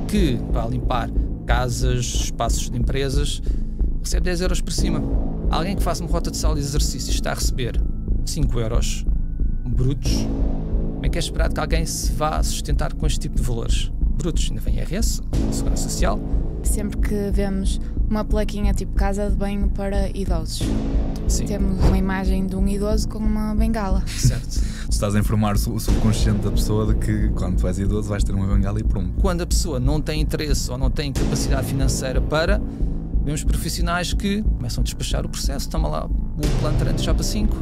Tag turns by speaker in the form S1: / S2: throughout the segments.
S1: que, para limpar casas, espaços de empresas, recebe 10 euros por cima. Alguém que faça uma rota de sala de exercício está a receber 5 euros brutos. Como é que é esperado que alguém se vá sustentar com este tipo de valores? Brutos, ainda vem IRS, Segurança Social.
S2: Sempre que vemos uma plaquinha tipo casa de banho para idosos,
S1: Sim.
S2: temos uma imagem de um idoso com uma bengala.
S1: Certo.
S3: Tu estás a informar o subconsciente da pessoa de que quando tu és idoso vais ter uma bengala e pronto.
S1: Quando a pessoa não tem interesse ou não tem capacidade financeira para, vemos profissionais que começam a despachar o processo, toma lá o plano de já para 5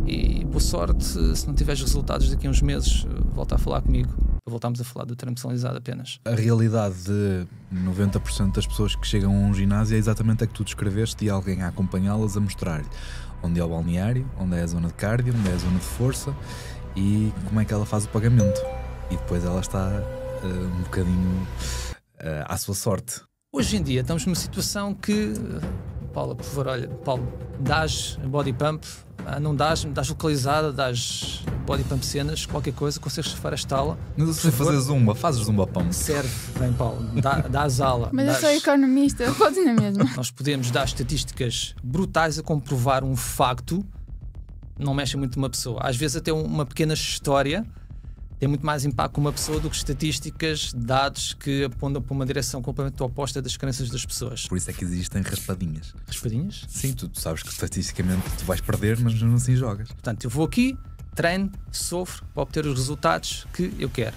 S1: e, boa sorte, se não tiveres resultados daqui a uns meses, volta a falar comigo. Voltámos a falar do termo personalizado apenas.
S3: A realidade de 90% das pessoas que chegam a um ginásio é exatamente a que tu descreveste e alguém a acompanhá-las a mostrar-lhe onde é o balneário, onde é a zona de cardio, onde é a zona de força e como é que ela faz o pagamento. E depois ela está um bocadinho à sua sorte.
S1: Hoje em dia estamos numa situação que, Paula, por favor, olha, Paulo, dás body pump, não dás localizada, dás body pump cenas, qualquer coisa, consegues farastá-la.
S3: Mas se fazer zumba, fazes zumba pump.
S1: Serve, bem, Paulo, dás ala.
S2: Mas eu sou economista, pode na mesma.
S1: Nós podemos dar estatísticas brutais a comprovar um facto, não mexe muito uma pessoa. Às vezes até uma pequena história tem muito mais impacto com uma pessoa do que estatísticas, dados que apontam para uma direção completamente oposta das crenças das pessoas.
S3: Por isso é que existem raspadinhas.
S1: Raspadinhas?
S3: Sim, tu sabes que estatisticamente tu vais perder, mas não assim jogas.
S1: Portanto, eu vou aqui, treino, sofro para obter os resultados que eu quero.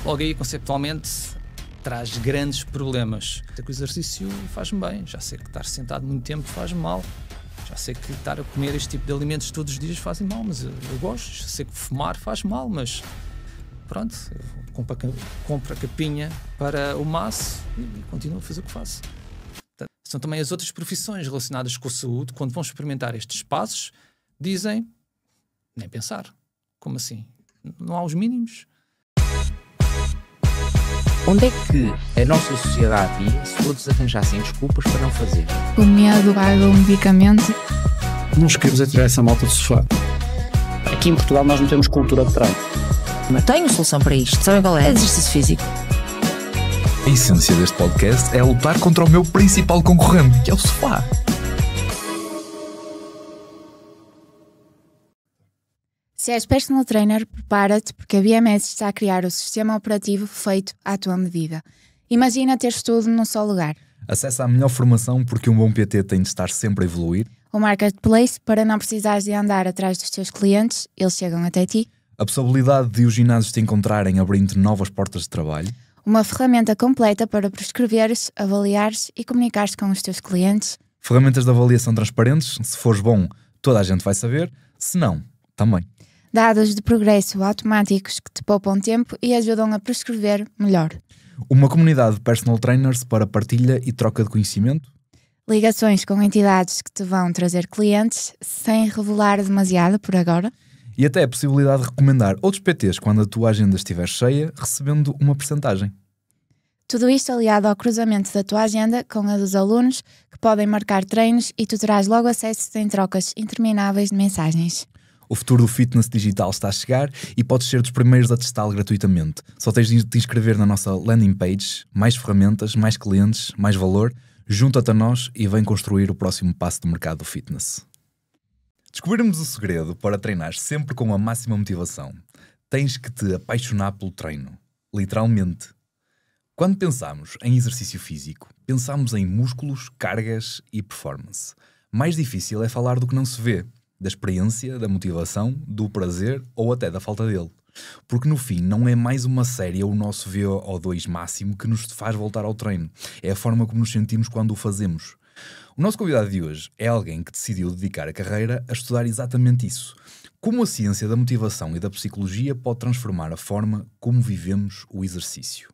S1: Logo aí, conceptualmente, traz grandes problemas. Até que o exercício faz-me bem. Já sei que estar sentado muito tempo faz-me mal. Já sei que estar a comer este tipo de alimentos todos os dias fazem mal, mas eu gosto. Já sei que fumar faz mal, mas pronto, eu compro a capinha para o maço e continuo a fazer o que faço. São também as outras profissões relacionadas com a saúde, quando vão experimentar estes passos, dizem, nem pensar. Como assim? Não há os mínimos?
S4: Onde é que a nossa sociedade ia se todos arranjassem desculpas para não fazer?
S2: O medo, água, o medicamento.
S5: Não nos queremos atirar essa malta do sofá. Aqui em Portugal nós não temos cultura de treino.
S6: Tenho solução para isto, sabem qual é? Exercício físico.
S3: A essência deste podcast é lutar contra o meu principal concorrente, que é o sofá.
S2: Se és personal trainer, prepara-te porque a BMS está a criar o sistema operativo feito à tua medida. Imagina teres tudo num só lugar.
S3: Acessa a melhor formação porque um bom PT tem de estar sempre a evoluir.
S2: O marketplace para não precisares de andar atrás dos teus clientes, eles chegam até ti.
S3: A possibilidade de os ginásios te encontrarem abrindo novas portas de trabalho.
S2: Uma ferramenta completa para prescreveres, avaliares e comunicares com os teus clientes.
S3: Ferramentas de avaliação transparentes. Se fores bom, toda a gente vai saber. Se não, também.
S2: Dados de progresso automáticos que te poupam tempo e ajudam a prescrever melhor.
S3: Uma comunidade de personal trainers para partilha e troca de conhecimento.
S2: Ligações com entidades que te vão trazer clientes sem revelar demasiado por agora.
S3: E até a possibilidade de recomendar outros PTs quando a tua agenda estiver cheia, recebendo uma percentagem.
S2: Tudo isto aliado ao cruzamento da tua agenda com a dos alunos que podem marcar treinos e tu terás logo acesso em trocas intermináveis de mensagens.
S3: O futuro do fitness digital está a chegar e podes ser dos primeiros a testá-lo gratuitamente. Só tens de te inscrever na nossa landing page, mais ferramentas, mais clientes, mais valor. Junta-te a nós e vem construir o próximo passo do mercado do fitness. Descobrirmos o segredo para treinar sempre com a máxima motivação. Tens que te apaixonar pelo treino. Literalmente. Quando pensamos em exercício físico, pensamos em músculos, cargas e performance. Mais difícil é falar do que não se vê. Da experiência, da motivação, do prazer ou até da falta dele. Porque no fim não é mais uma série ou o nosso VO2 máximo que nos faz voltar ao treino. É a forma como nos sentimos quando o fazemos. O nosso convidado de hoje é alguém que decidiu dedicar a carreira a estudar exatamente isso. Como a ciência da motivação e da psicologia pode transformar a forma como vivemos o exercício.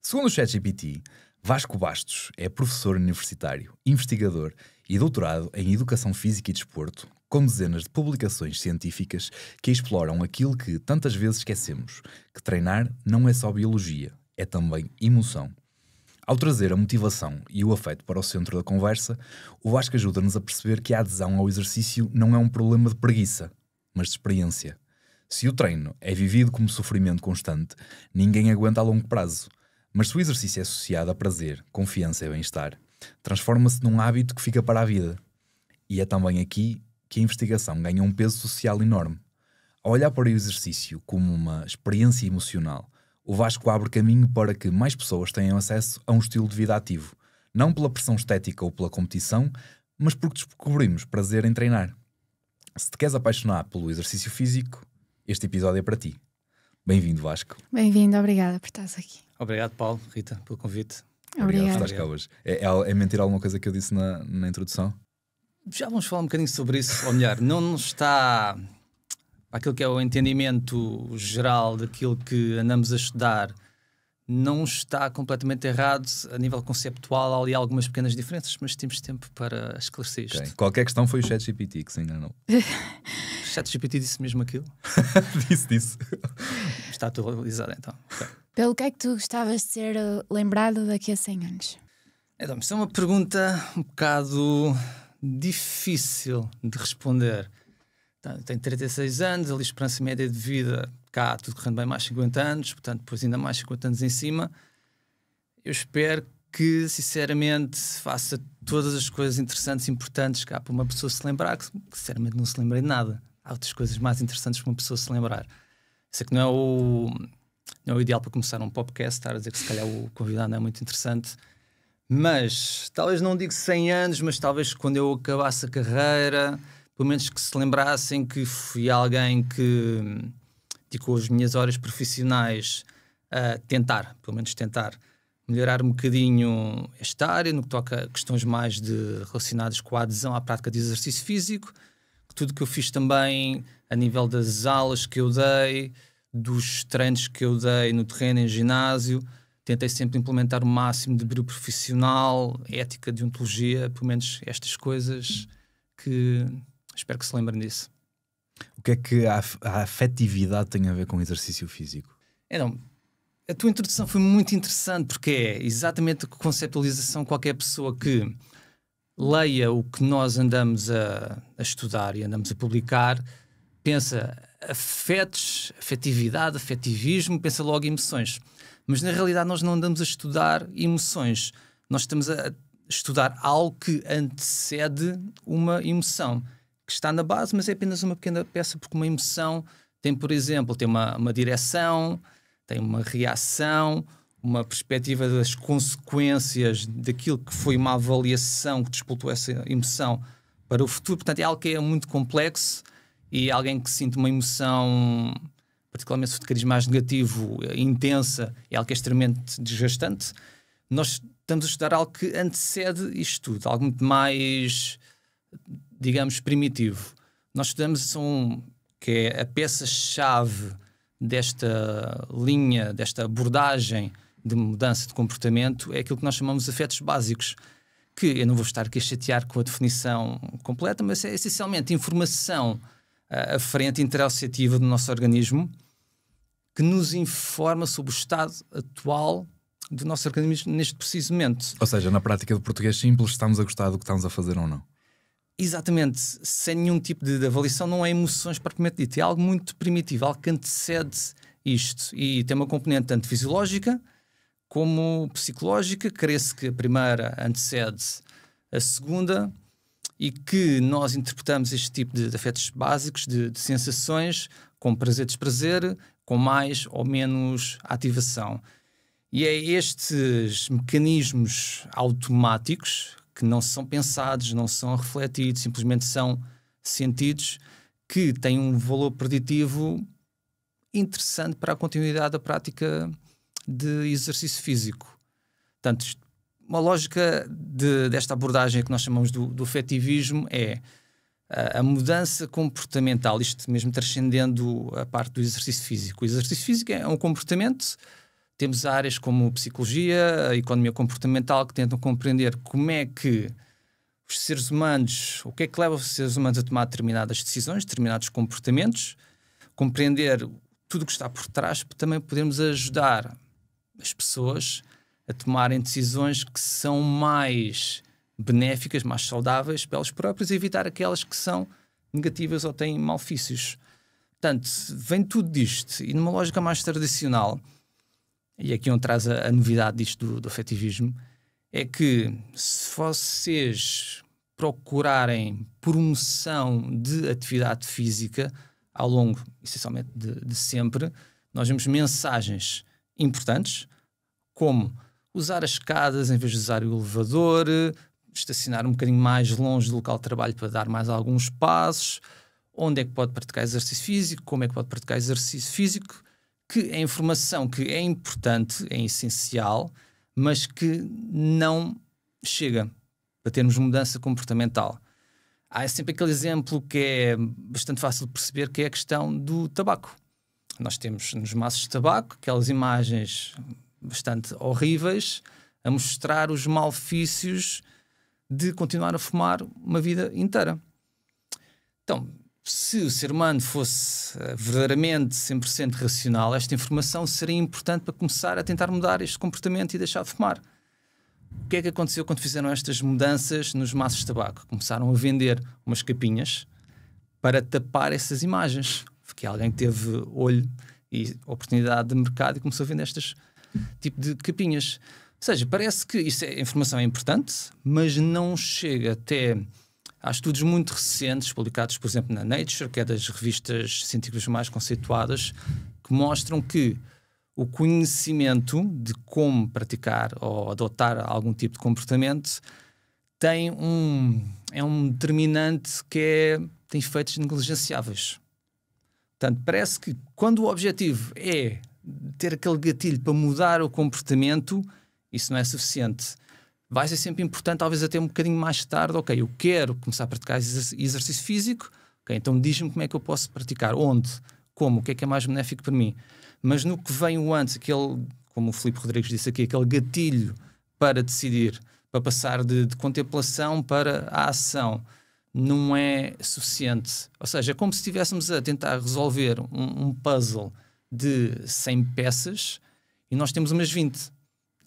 S3: Segundo o ChatGPT, Vasco Bastos é professor universitário, investigador e doutorado em Educação Física e Desporto, com dezenas de publicações científicas que exploram aquilo que tantas vezes esquecemos, que treinar não é só biologia, é também emoção. Ao trazer a motivação e o afeto para o centro da conversa, o Vasco ajuda-nos a perceber que a adesão ao exercício não é um problema de preguiça, mas de experiência. Se o treino é vivido como sofrimento constante, ninguém aguenta a longo prazo. Mas se o exercício é associado a prazer, confiança e bem-estar, transforma-se num hábito que fica para a vida. E é também aqui que a investigação ganha um peso social enorme. Ao olhar para o exercício como uma experiência emocional, o Vasco abre caminho para que mais pessoas tenham acesso a um estilo de vida ativo, não pela pressão estética ou pela competição, mas porque descobrimos prazer em treinar. Se te queres apaixonar pelo exercício físico, este episódio é para ti. Bem-vindo, Vasco.
S2: Bem-vindo, obrigada por estares aqui.
S1: Obrigado, Paulo, Rita, pelo convite.
S3: Obrigado por
S2: Obrigada.
S3: estares cá hoje. É mentira alguma coisa que eu disse na introdução?
S1: Já vamos falar um bocadinho sobre isso, ou melhor, não está aquilo que é o entendimento geral daquilo que andamos a estudar, não está completamente errado a nível conceptual. Há ali algumas pequenas diferenças, mas temos tempo para esclarecer isto.
S3: Okay. Qualquer questão foi o ChatGPT que se enganou.
S1: O ChatGPT disse mesmo aquilo?
S3: Disse.
S1: Está atualizado então. Okay.
S2: Pelo que é que tu gostavas de ser lembrado daqui a 100 anos?
S1: Então, isto é uma pergunta um bocado difícil de responder. Então, tenho 36 anos, ali a esperança média de vida, cá tudo correndo bem, mais 50 anos, portanto depois ainda mais 50 anos em cima. Eu espero que, sinceramente, faça todas as coisas interessantes e importantes cá para uma pessoa se lembrar, que sinceramente não se lembrei de nada. Há outras coisas mais interessantes para uma pessoa se lembrar. Sei que não é o ideal para começar um podcast, estar a dizer que se calhar o convidado não é muito interessante, mas talvez não digo 100 anos, mas talvez quando eu acabasse a carreira, pelo menos que se lembrassem que fui alguém que dedicou as minhas horas profissionais a tentar, pelo menos tentar, melhorar um bocadinho esta área, no que toca a questões mais relacionadas com a adesão à prática de exercício físico, tudo que eu fiz também a nível das aulas que eu dei, dos treinos que eu dei no terreno, em ginásio, tentei sempre implementar o máximo de brilho profissional, ética, deontologia, pelo menos estas coisas que espero que se lembrem disso.
S3: O que é que a afetividade tem a ver com o exercício físico?
S1: Então, a tua introdução foi muito interessante porque é exatamente a conceptualização. Qualquer pessoa que leia o que nós andamos a estudar e andamos a publicar, pensa afetos, afetividade, afetivismo, pensa logo em emoções. Mas na realidade nós não andamos a estudar emoções. Nós estamos a estudar algo que antecede uma emoção, que está na base, mas é apenas uma pequena peça, porque uma emoção tem, por exemplo, tem uma direção, tem uma reação, uma perspectiva das consequências daquilo que foi uma avaliação que disputou essa emoção para o futuro. Portanto, é algo que é muito complexo e alguém que sente uma emoção, particularmente de cariz mais negativo, intensa, é algo que é extremamente desgastante. Nós estamos a estudar algo que antecede isto tudo, algo muito mais, digamos, primitivo. Nós estudamos que é a peça-chave desta linha, desta abordagem de mudança de comportamento, é aquilo que nós chamamos de afetos básicos, que eu não vou estar aqui a chatear com a definição completa, mas é essencialmente informação aferente interoceptiva do nosso organismo que nos informa sobre o estado atual do nosso organismo neste preciso momento.
S3: Ou seja, na prática do português simples, estamos a gostar do que estamos a fazer ou não?
S1: Exatamente, sem nenhum tipo de avaliação, não é emoções propriamente dito, é algo muito primitivo, algo que antecede isto e tem uma componente tanto fisiológica como psicológica. Creio-se que a primeira antecede a segunda e que nós interpretamos este tipo de afetos básicos, de sensações, com prazer, desprazer, com mais ou menos ativação. E é estes mecanismos automáticos que não são pensados, não são refletidos, simplesmente são sentidos, que têm um valor preditivo interessante para a continuidade da prática de exercício físico. Portanto, uma lógica desta abordagem que nós chamamos do afetivismo é a mudança comportamental, isto mesmo transcendendo a parte do exercício físico. O exercício físico é um comportamento. Temos áreas como a psicologia, a economia comportamental, que tentam compreender como é que os seres humanos, o que é que leva os seres humanos a tomar determinadas decisões, determinados comportamentos, compreender tudo o que está por trás, para também podermos ajudar as pessoas a tomarem decisões que são mais benéficas, mais saudáveis para elas próprias e evitar aquelas que são negativas ou têm malefícios. Portanto, vem tudo disto. E numa lógica mais tradicional, e aqui onde traz a novidade disto do afetivismo, é que se vocês procurarem promoção de atividade física ao longo, essencialmente, de sempre, nós vemos mensagens importantes, como usar as escadas em vez de usar o elevador, estacionar um bocadinho mais longe do local de trabalho para dar mais alguns passos, onde é que pode praticar exercício físico, como é que pode praticar exercício físico, que é informação que é importante, é essencial, mas que não chega para termos mudança comportamental. Há sempre aquele exemplo que é bastante fácil de perceber, que é a questão do tabaco. Nós temos nos maços de tabaco aquelas imagens bastante horríveis a mostrar os malefícios de continuar a fumar uma vida inteira. Então, se o ser humano fosse verdadeiramente 100% racional, esta informação seria importante para começar a tentar mudar este comportamento e deixar de fumar. O que é que aconteceu quando fizeram estas mudanças nos maços de tabaco? Começaram a vender umas capinhas para tapar essas imagens. Porque alguém teve olho e oportunidade de mercado e começou a vender este tipo de capinhas. Ou seja, parece que isso a informação é importante, mas não chega até... Há estudos muito recentes, publicados, por exemplo, na Nature, que é das revistas científicas mais conceituadas, que mostram que o conhecimento de como praticar ou adotar algum tipo de comportamento tem é um determinante que tem efeitos negligenciáveis. Portanto, parece que quando o objetivo é ter aquele gatilho para mudar o comportamento, isso não é suficiente. Vai ser sempre importante, talvez até um bocadinho mais tarde, ok, eu quero começar a praticar exercício físico, ok, então diz-me como é que eu posso praticar, onde, como, o que é mais benéfico para mim. Mas no que vem o antes, aquele, como o Filipe Rodrigues disse aqui, aquele gatilho para decidir, para passar de contemplação para a ação, não é suficiente. Ou seja, é como se estivéssemos a tentar resolver um puzzle de 100 peças e nós temos umas 20.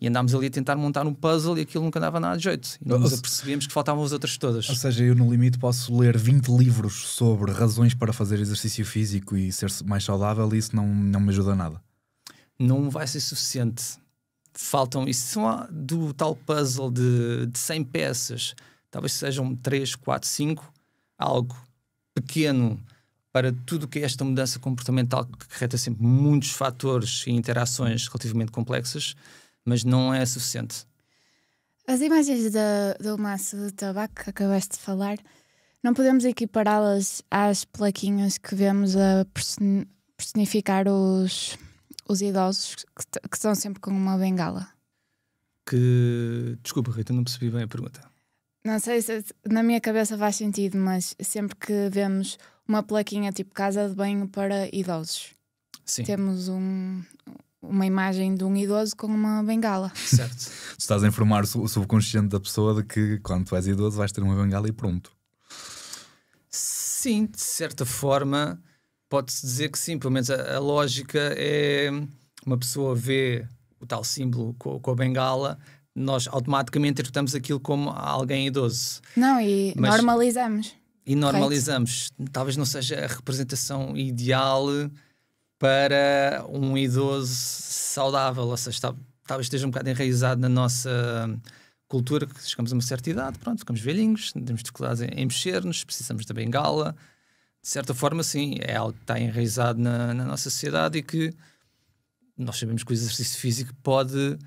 S1: E andámos ali a tentar montar um puzzle e aquilo nunca dava nada de jeito. E nós percebemos que faltavam as outras todas.
S3: Ou seja, eu no limite posso ler 20 livros sobre razões para fazer exercício físico e ser mais saudável e isso não me ajuda a nada.
S1: Não vai ser suficiente. Faltam, isso do tal puzzle de 100 peças, talvez sejam 3, 4, 5, algo pequeno para tudo o que é esta mudança comportamental que acarreta sempre muitos fatores e interações relativamente complexas, mas não é suficiente.
S2: As imagens do maço de tabaco que acabaste de falar, não podemos equipará-las às plaquinhas que vemos a personificar os idosos que estão sempre com uma bengala?
S1: Desculpa, Rita, não percebi bem a pergunta.
S2: Não sei se na minha cabeça faz sentido, mas sempre que vemos uma plaquinha tipo casa de banho para idosos,
S1: sim,
S2: temos uma imagem de um idoso com uma bengala.
S1: Certo.
S3: Tu estás a informar o subconsciente da pessoa de que quando tu és idoso vais ter uma bengala e pronto.
S1: Sim, de certa forma pode-se dizer que sim. Pelo menos a lógica é uma pessoa vê o tal símbolo com a bengala, nós automaticamente interpretamos aquilo como alguém idoso.
S2: Não, normalizamos.
S1: E normalizamos. Correto? Talvez não seja a representação ideal para um idoso saudável, ou seja, talvez esteja um bocado enraizado na nossa cultura, que chegamos a uma certa idade, pronto, ficamos velhinhos, temos dificuldades em mexer-nos, precisamos da bengala. De certa forma, sim, é algo que está enraizado na nossa sociedade e que nós sabemos que o exercício físico pode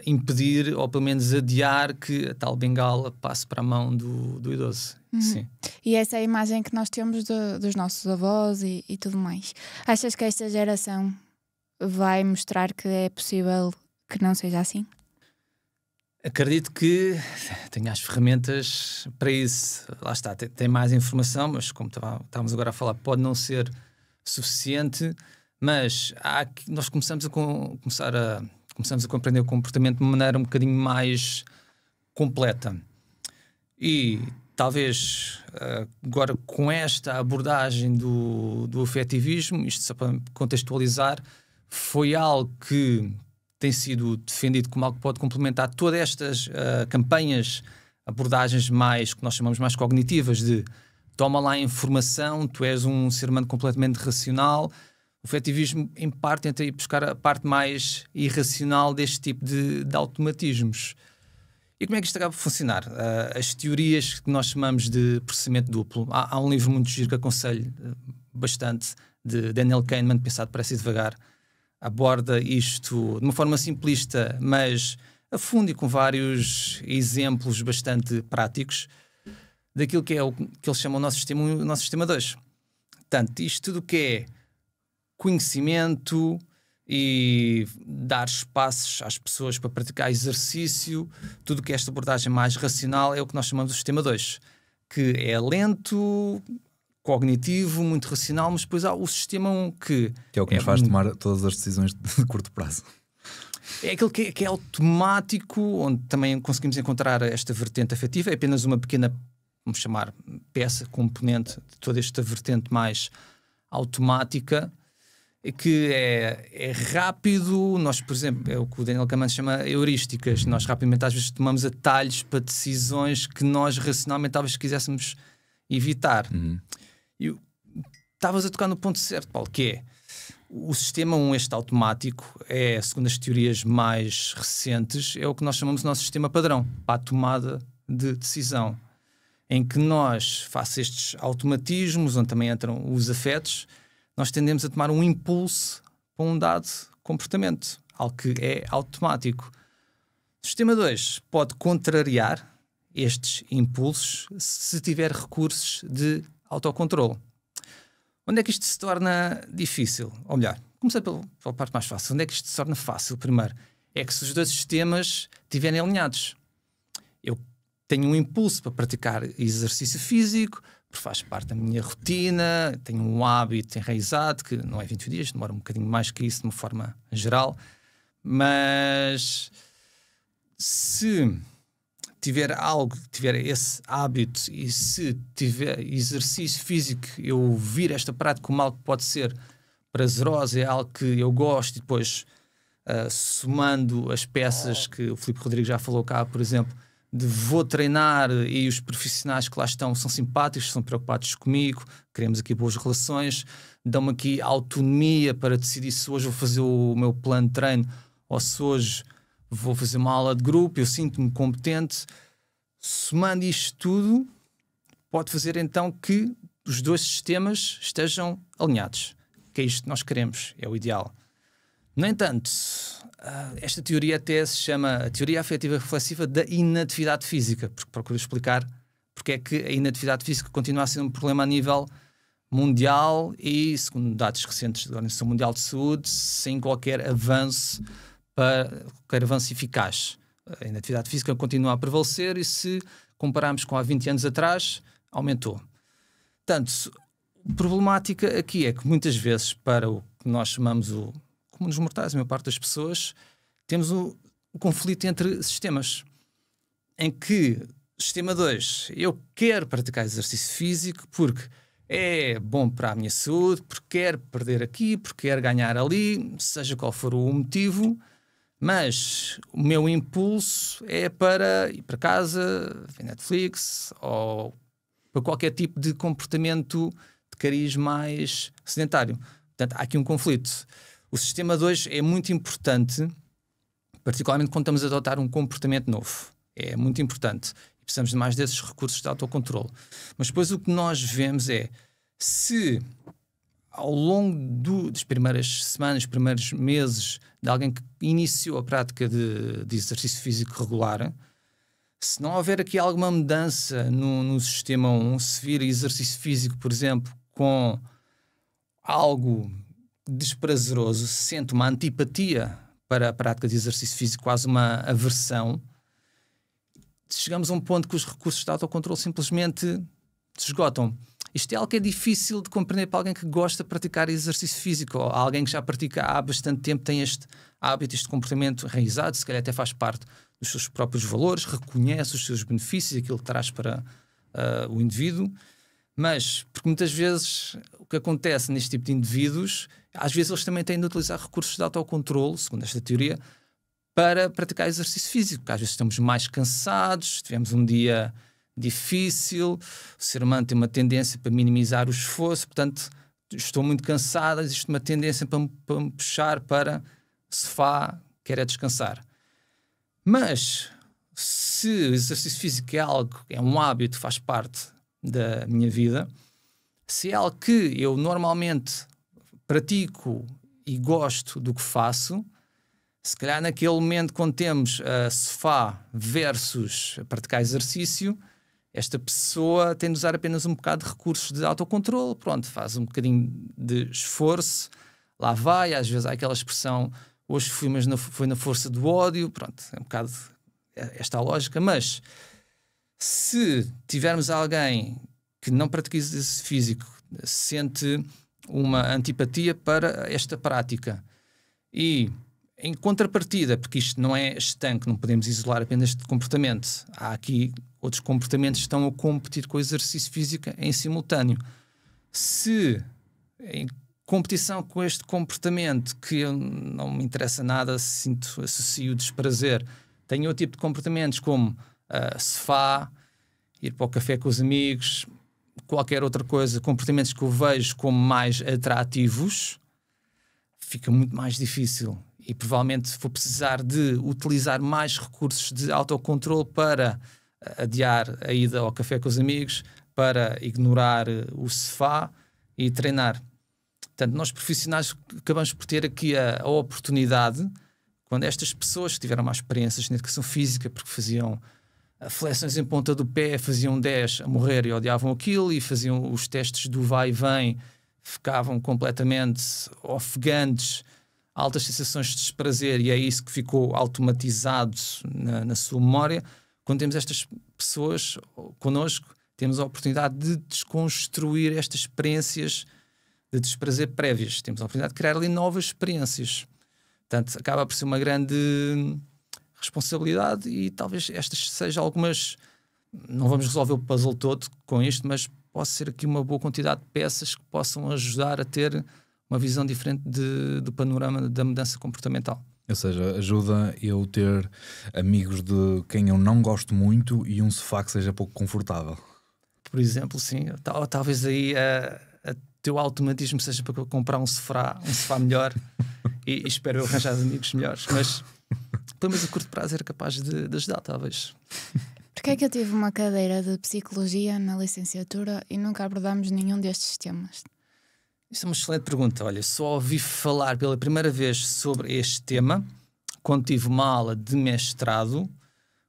S1: impedir, ou pelo menos adiar, que a tal bengala passe para a mão do idoso.
S2: Uhum.
S1: Sim.
S2: E essa é a imagem que nós temos dos nossos avós e tudo mais. Achas que esta geração vai mostrar que é possível que não seja assim?
S1: Acredito que tenha as ferramentas para isso. Lá está, tem mais informação, mas como estávamos agora a falar, pode não ser suficiente, mas nós começamos a compreender o comportamento de uma maneira um bocadinho mais completa. E talvez agora com esta abordagem do afetivismo, isto só para contextualizar, foi algo que tem sido defendido como algo que pode complementar todas estas campanhas, abordagens mais, que nós chamamos mais cognitivas, de toma lá a informação, tu és um ser humano completamente racional, efetivismo, em parte, tenta ir buscar a parte mais irracional deste tipo de automatismos. E como é que isto acaba por funcionar? As teorias que nós chamamos de processamento duplo. Há um livro muito giro que aconselho bastante, de Daniel Kahneman, Pensar Depressa e Devagar. Aborda isto de uma forma simplista, mas a fundo e com vários exemplos bastante práticos daquilo que é o que eles chamam o nosso sistema 1 e o nosso sistema 2. Portanto, isto tudo que é conhecimento e dar espaços às pessoas para praticar exercício, tudo que é esta abordagem mais racional é o que nós chamamos de sistema 2, que é lento, cognitivo, muito racional, mas depois há o sistema 1 que
S3: é o que nos faz tomar todas as decisões de curto prazo.
S1: É aquele que é automático, onde também conseguimos encontrar esta vertente afetiva. É apenas uma pequena, vamos chamar, peça, componente de toda esta vertente mais automática, que é rápido. Nós, por exemplo, é o que o Daniel Kahneman chama heurísticas. Nós rapidamente às vezes tomamos atalhos para decisões que nós racionalmente talvez quiséssemos evitar. E estavas a tocar no ponto certo, Paulo, que é o sistema 1, este automático, é, segundo as teorias mais recentes, é o que nós chamamos de nosso sistema padrão para a tomada de decisão, em que nós, face a estes automatismos, onde também entram os afetos, nós tendemos a tomar um impulso para um dado comportamento, algo que é automático. O sistema 2 pode contrariar estes impulsos se tiver recursos de autocontrole. Onde é que isto se torna difícil? Ou melhor, começar pela parte mais fácil. Onde é que isto se torna fácil? Primeiro, é que se os dois sistemas estiverem alinhados. Eu tenho um impulso para praticar exercício físico, porque faz parte da minha rotina, tenho um hábito enraizado, que não é 21 dias, demora um bocadinho mais que isso de uma forma geral, mas se tiver esse hábito e se tiver exercício físico, eu vir esta prática como algo que pode ser prazerosa, é algo que eu gosto, e depois somando as peças que o Filipe Rodrigues já falou cá, por exemplo, de vou treinar e os profissionais que lá estão são simpáticos, são preocupados comigo, queremos aqui boas relações, dão-me aqui autonomia para decidir se hoje vou fazer o meu plano de treino ou se hoje vou fazer uma aula de grupo, eu sinto-me competente. Somando isto tudo, pode fazer então que os dois sistemas estejam alinhados, que é isto que nós queremos, é o ideal. No entanto, esta teoria até se chama a teoria afetiva reflexiva da inatividade física, porque procura explicar porque é que a inatividade física continua a ser um problema a nível mundial e, segundo dados recentes da Organização Mundial de Saúde, sem qualquer avanço eficaz. A inatividade física continua a prevalecer e, se compararmos com há 20 anos atrás, aumentou. Portanto, a problemática aqui é que muitas vezes, para o que nós chamamos o comum dos mortais, a maior parte das pessoas, temos o conflito entre sistemas, em que sistema 2, eu quero praticar exercício físico porque é bom para a minha saúde, porque quero perder aqui, porque quero ganhar ali, seja qual for o motivo, mas o meu impulso é para ir para casa, ver Netflix, ou para qualquer tipo de comportamento de cariz mais sedentário. Portanto, há aqui um conflito. O sistema 2 é muito importante, particularmente quando estamos a adotar um comportamento novo. É muito importante. Precisamos de mais desses recursos de autocontrole. Mas depois o que nós vemos é, se ao longo das primeiras semanas, primeiros meses de alguém que iniciou a prática de exercício físico regular, se não houver aqui alguma mudança no sistema 1, se vir exercício físico, por exemplo, com algo desprazeroso, se sente uma antipatia para a prática de exercício físico, quase uma aversão, chegamos a um ponto que os recursos de autocontrole simplesmente se esgotam. Isto é algo que é difícil de compreender para alguém que gosta de praticar exercício físico, ou alguém que já pratica há bastante tempo, tem este hábito, este comportamento enraizado, se calhar até faz parte dos seus próprios valores, reconhece os seus benefícios, aquilo que traz para o indivíduo. Mas, porque muitas vezes o que acontece neste tipo de indivíduos, às vezes eles também têm de utilizar recursos de autocontrole, segundo esta teoria, para praticar exercício físico, porque às vezes estamos mais cansados, tivemos um dia difícil, o ser humano tem uma tendência para minimizar o esforço, portanto estou muito cansado, existe uma tendência para me puxar para sofá, quero é descansar. Mas se o exercício físico é um hábito, faz parte da minha vida, se é algo que eu normalmente pratico e gosto do que faço, se calhar naquele momento quando temos sofá versus praticar exercício, esta pessoa tem de usar apenas um bocado de recursos de autocontrole, pronto, faz um bocadinho de esforço, lá vai, às vezes há aquela expressão, hoje fui, mas foi na força do ódio, pronto, é um bocado esta a lógica, mas se tivermos alguém que não pratica exercício físico, sente uma antipatia para esta prática e em contrapartida, porque isto não é estanque, não podemos isolar apenas este comportamento, há aqui outros comportamentos que estão a competir com o exercício físico em simultâneo. Se em competição com este comportamento que eu não me interessa nada, associo desprazer, tenho outro tipo de comportamentos como sofá, ir para o café com os amigos, qualquer outra coisa, comportamentos que eu vejo como mais atrativos, fica muito mais difícil e provavelmente vou precisar de utilizar mais recursos de autocontrole para adiar a ida ao café com os amigos, para ignorar o sofá e treinar. Portanto, nós profissionais acabamos por ter aqui a oportunidade, quando estas pessoas que tiveram mais experiências na educação física, porque faziam flexões em ponta do pé, faziam 10 a morrer e odiavam aquilo, e faziam os testes do vai e vem, ficavam completamente ofegantes, altas sensações de desprazer, e é isso que ficou automatizado na sua memória. Quando temos estas pessoas connosco, temos a oportunidade de desconstruir estas experiências de desprazer prévias. Temos a oportunidade de criar ali novas experiências. Portanto, acaba por ser uma grande responsabilidade e talvez estas sejam algumas... Não vamos resolver o puzzle todo com isto, mas pode ser aqui uma boa quantidade de peças que possam ajudar a ter uma visão diferente do panorama da mudança comportamental.
S3: Ou seja, ajuda eu ter amigos de quem eu não gosto muito e um sofá que seja pouco confortável.
S1: Por exemplo, sim. Talvez aí teu automatismo seja para comprar um sofá melhor e espero eu arranjar amigos melhores. Mas pelo menos a curto prazo era capaz de ajudar, talvez.
S2: Porquê é que eu tive uma cadeira de psicologia na licenciatura e nunca abordámos nenhum destes temas?
S1: Isso é uma excelente pergunta. Olha, só ouvi falar pela primeira vez sobre este tema quando tive uma aula de mestrado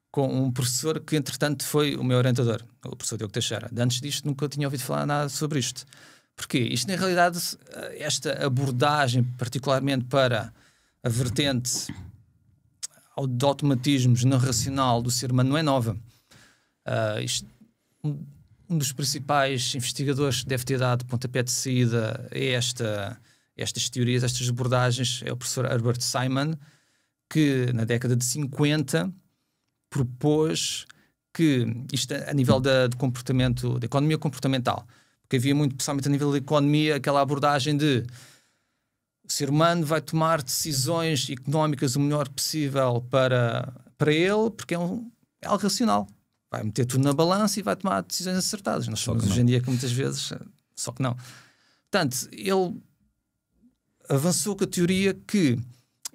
S1: com um professor que, entretanto, foi o meu orientador, o professor Diogo Teixeira. Antes disto, nunca tinha ouvido falar nada sobre isto. Porquê? Isto, na realidade, esta abordagem, particularmente para a vertente de automatismos não racional do ser humano, não é nova. Um dos principais investigadores que deve ter dado pontapé de saída a estas teorias, estas abordagens, é o professor Herbert Simon, que na década de 50 propôs que isto a nível de comportamento, de economia comportamental, porque havia muito, principalmente a nível da economia, aquela abordagem de o ser humano vai tomar decisões económicas o melhor possível para ele, porque é algo racional. Vai meter tudo na balança e vai tomar decisões acertadas. Nós sabemos hoje em dia que muitas vezes, só que não. Portanto, ele avançou com a teoria que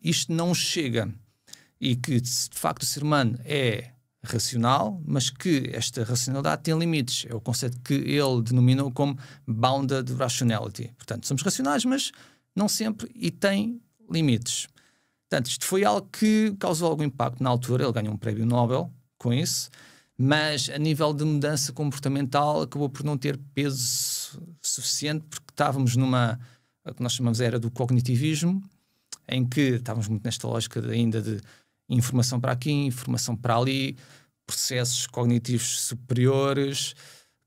S1: isto não chega e que, de facto, o ser humano é racional, mas que esta racionalidade tem limites. É o conceito que ele denominou como bounded rationality. Portanto, somos racionais, mas não sempre, e tem limites. Portanto, isto foi algo que causou algum impacto na altura. Ele ganhou um prémio Nobel com isso. Mas a nível de mudança comportamental acabou por não ter peso suficiente, porque estávamos numa, o que nós chamamos era do cognitivismo, em que estávamos muito nesta lógica ainda de informação para aqui, informação para ali, processos cognitivos superiores.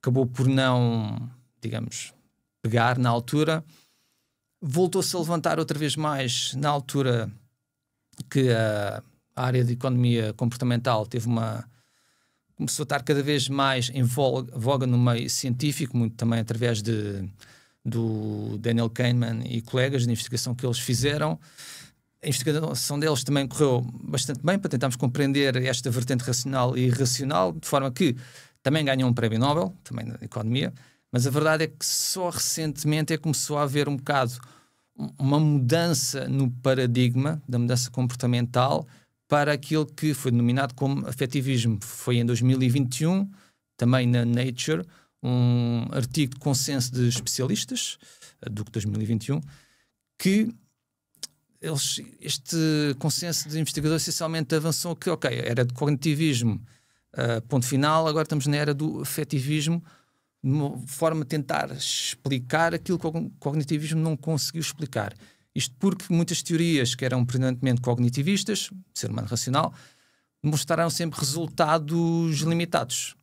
S1: Acabou por não, digamos, pegar na altura. Voltou-se a levantar outra vez mais na altura que a área de economia comportamental começou a estar cada vez mais em voga no meio científico, muito também através do Daniel Kahneman e colegas de investigação que eles fizeram. A investigação deles também correu bastante bem para tentarmos compreender esta vertente racional e irracional, de forma que também ganhou um prémio Nobel, também na economia, Mas a verdade é que só recentemente é que começou a haver um bocado uma mudança no paradigma da mudança comportamental para aquilo que foi denominado como afetivismo. Foi em 2021, também na Nature, um artigo de consenso de especialistas, do que 2021, que este consenso de investigadores essencialmente avançou que, ok, era de cognitivismo, ponto final, agora estamos na era do afetivismo, de uma forma de tentar explicar aquilo que o cognitivismo não conseguiu explicar. Isto porque muitas teorias que eram predominantemente cognitivistas, ser humano racional, mostraram sempre resultados limitados.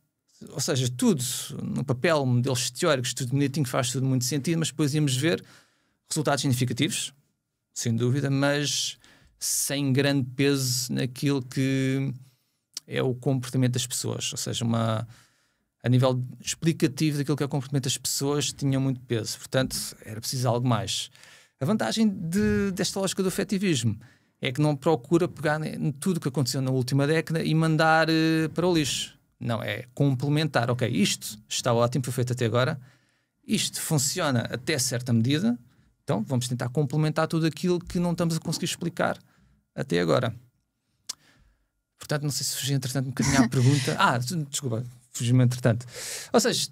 S1: Ou seja, tudo no papel, modelos teóricos, tudo bonitinho, faz tudo muito sentido, mas depois íamos ver resultados significativos, sem dúvida, mas sem grande peso naquilo que é o comportamento das pessoas. Ou seja, a nível explicativo daquilo que é o comportamento das pessoas, tinha muito peso. Portanto, era preciso algo mais. A vantagem desta lógica do afetivismo é que não procura pegar em tudo o que aconteceu na última década e mandar para o lixo. Não, é complementar. Ok, isto está ótimo, foi feito até agora. Isto funciona até certa medida. Então, vamos tentar complementar tudo aquilo que não estamos a conseguir explicar até agora. Portanto, não sei se fugi, entretanto, um bocadinho à pergunta. Desculpa, fugi-me entretanto. Ou seja,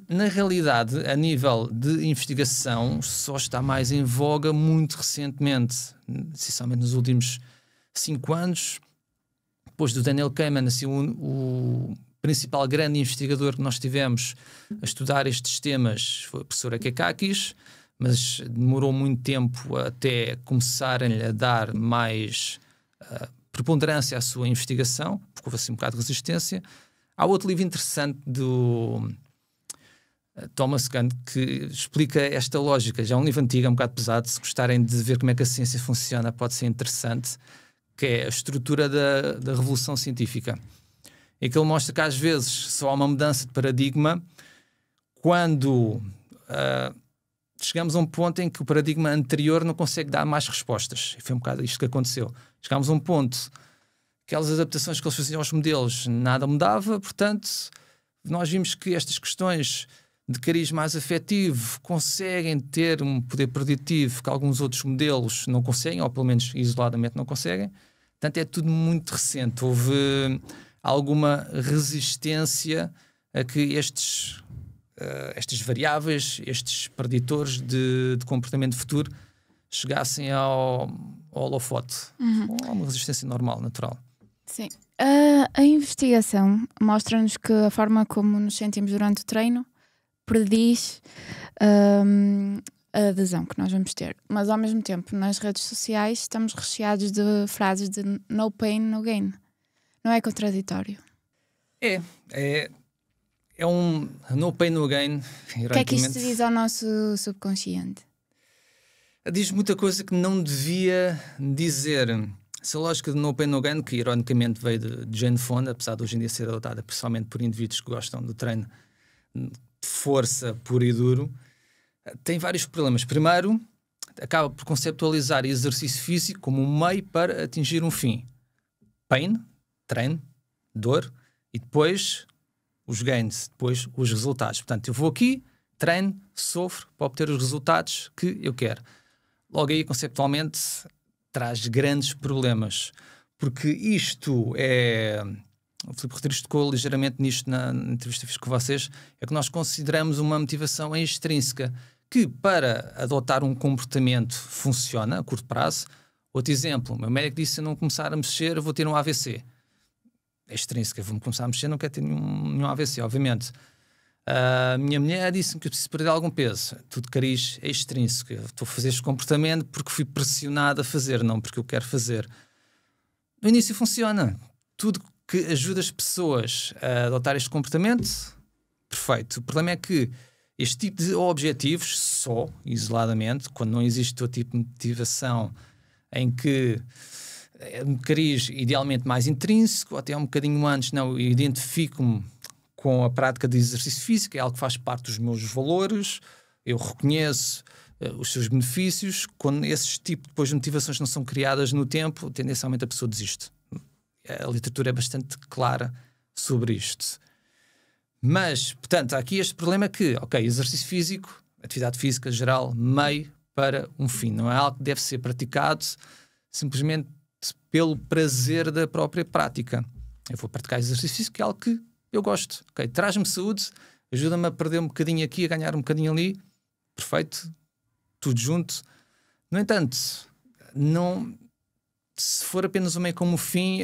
S1: na realidade, a nível de investigação, só está mais em voga muito recentemente, essencialmente nos últimos 5 anos. Depois do Daniel Kahneman, assim, o principal grande investigador que nós tivemos a estudar estes temas foi a professora Kekakis, mas demorou muito tempo até começarem a dar mais preponderância à sua investigação, porque houve assim um bocado de resistência. Há outro livro interessante do Thomas Kuhn que explica esta lógica. Já é um livro antigo, é um bocado pesado. Se gostarem de ver como é que a ciência funciona, pode ser interessante, que é a estrutura da revolução científica. E que ele mostra que às vezes só há uma mudança de paradigma quando chegamos a um ponto em que o paradigma anterior não consegue dar mais respostas. E foi um bocado isto que aconteceu. Chegámos a um ponto, aquelas adaptações que eles faziam aos modelos, nada mudava, portanto, nós vimos que estas questões de cariz mais afetivo conseguem ter um poder preditivo que alguns outros modelos não conseguem, ou pelo menos isoladamente não conseguem. Portanto, é tudo muito recente. Houve alguma resistência a que estas variáveis, estes preditores de comportamento futuro chegassem ao holofote. Ou a uma resistência normal, natural.
S2: Sim. A investigação mostra-nos que a forma como nos sentimos durante o treino prediz a adesão que nós vamos ter. Mas ao mesmo tempo, nas redes sociais, estamos recheados de frases de no pain, no gain. Não é contraditório?
S1: É um no pain, no gain.
S2: O que é que isto diz ao nosso subconsciente?
S1: Diz muita coisa que não devia dizer. Essa lógica de no pain, no gain, que ironicamente veio de Jane Fonda, apesar de hoje em dia ser adotada principalmente por indivíduos que gostam do treino de força puro e duro, tem vários problemas. Primeiro, acaba por conceptualizar exercício físico como um meio para atingir um fim. Pain, treino, dor, e depois os gains, depois os resultados. Portanto, eu vou aqui, treino, sofro para obter os resultados que eu quero. Logo aí, conceptualmente, traz grandes problemas, porque isto é... O Filipe Rodrigues tocou ligeiramente nisto na entrevista que fiz com vocês, é que nós consideramos uma motivação extrínseca que, para adotar um comportamento, funciona a curto prazo. Outro exemplo, o meu médico disse: se eu não começar a mexer, eu vou ter um AVC. É extrínseca, vou-me começar a mexer, não quero ter nenhum AVC, obviamente. A minha mulher disse-me que eu preciso perder algum peso. Tudo cariz é extrínseco. Eu estou a fazer este comportamento porque fui pressionado a fazer, não porque eu quero fazer. No início funciona. Tudo que ajuda as pessoas a adotar este comportamento, perfeito. O problema é que este tipo de objetivos, só, isoladamente, quando não existe outro tipo de motivação em que é um cariz idealmente mais intrínseco, ou até um bocadinho antes, não, eu identifico-me com a prática de exercício físico, é algo que faz parte dos meus valores, eu reconheço os seus benefícios. Quando esses tipos depois de motivações não são criadas no tempo, tendencialmente a pessoa desiste. A literatura é bastante clara sobre isto. Mas, portanto, há aqui este problema que, ok, exercício físico, atividade física geral, meio para um fim. Não é algo que deve ser praticado simplesmente pelo prazer da própria prática. Eu vou praticar exercício físico, que é algo que eu gosto. Okay? Traz-me saúde, ajuda-me a perder um bocadinho aqui, a ganhar um bocadinho ali. Perfeito. Tudo junto. No entanto, se for apenas o meio como o fim,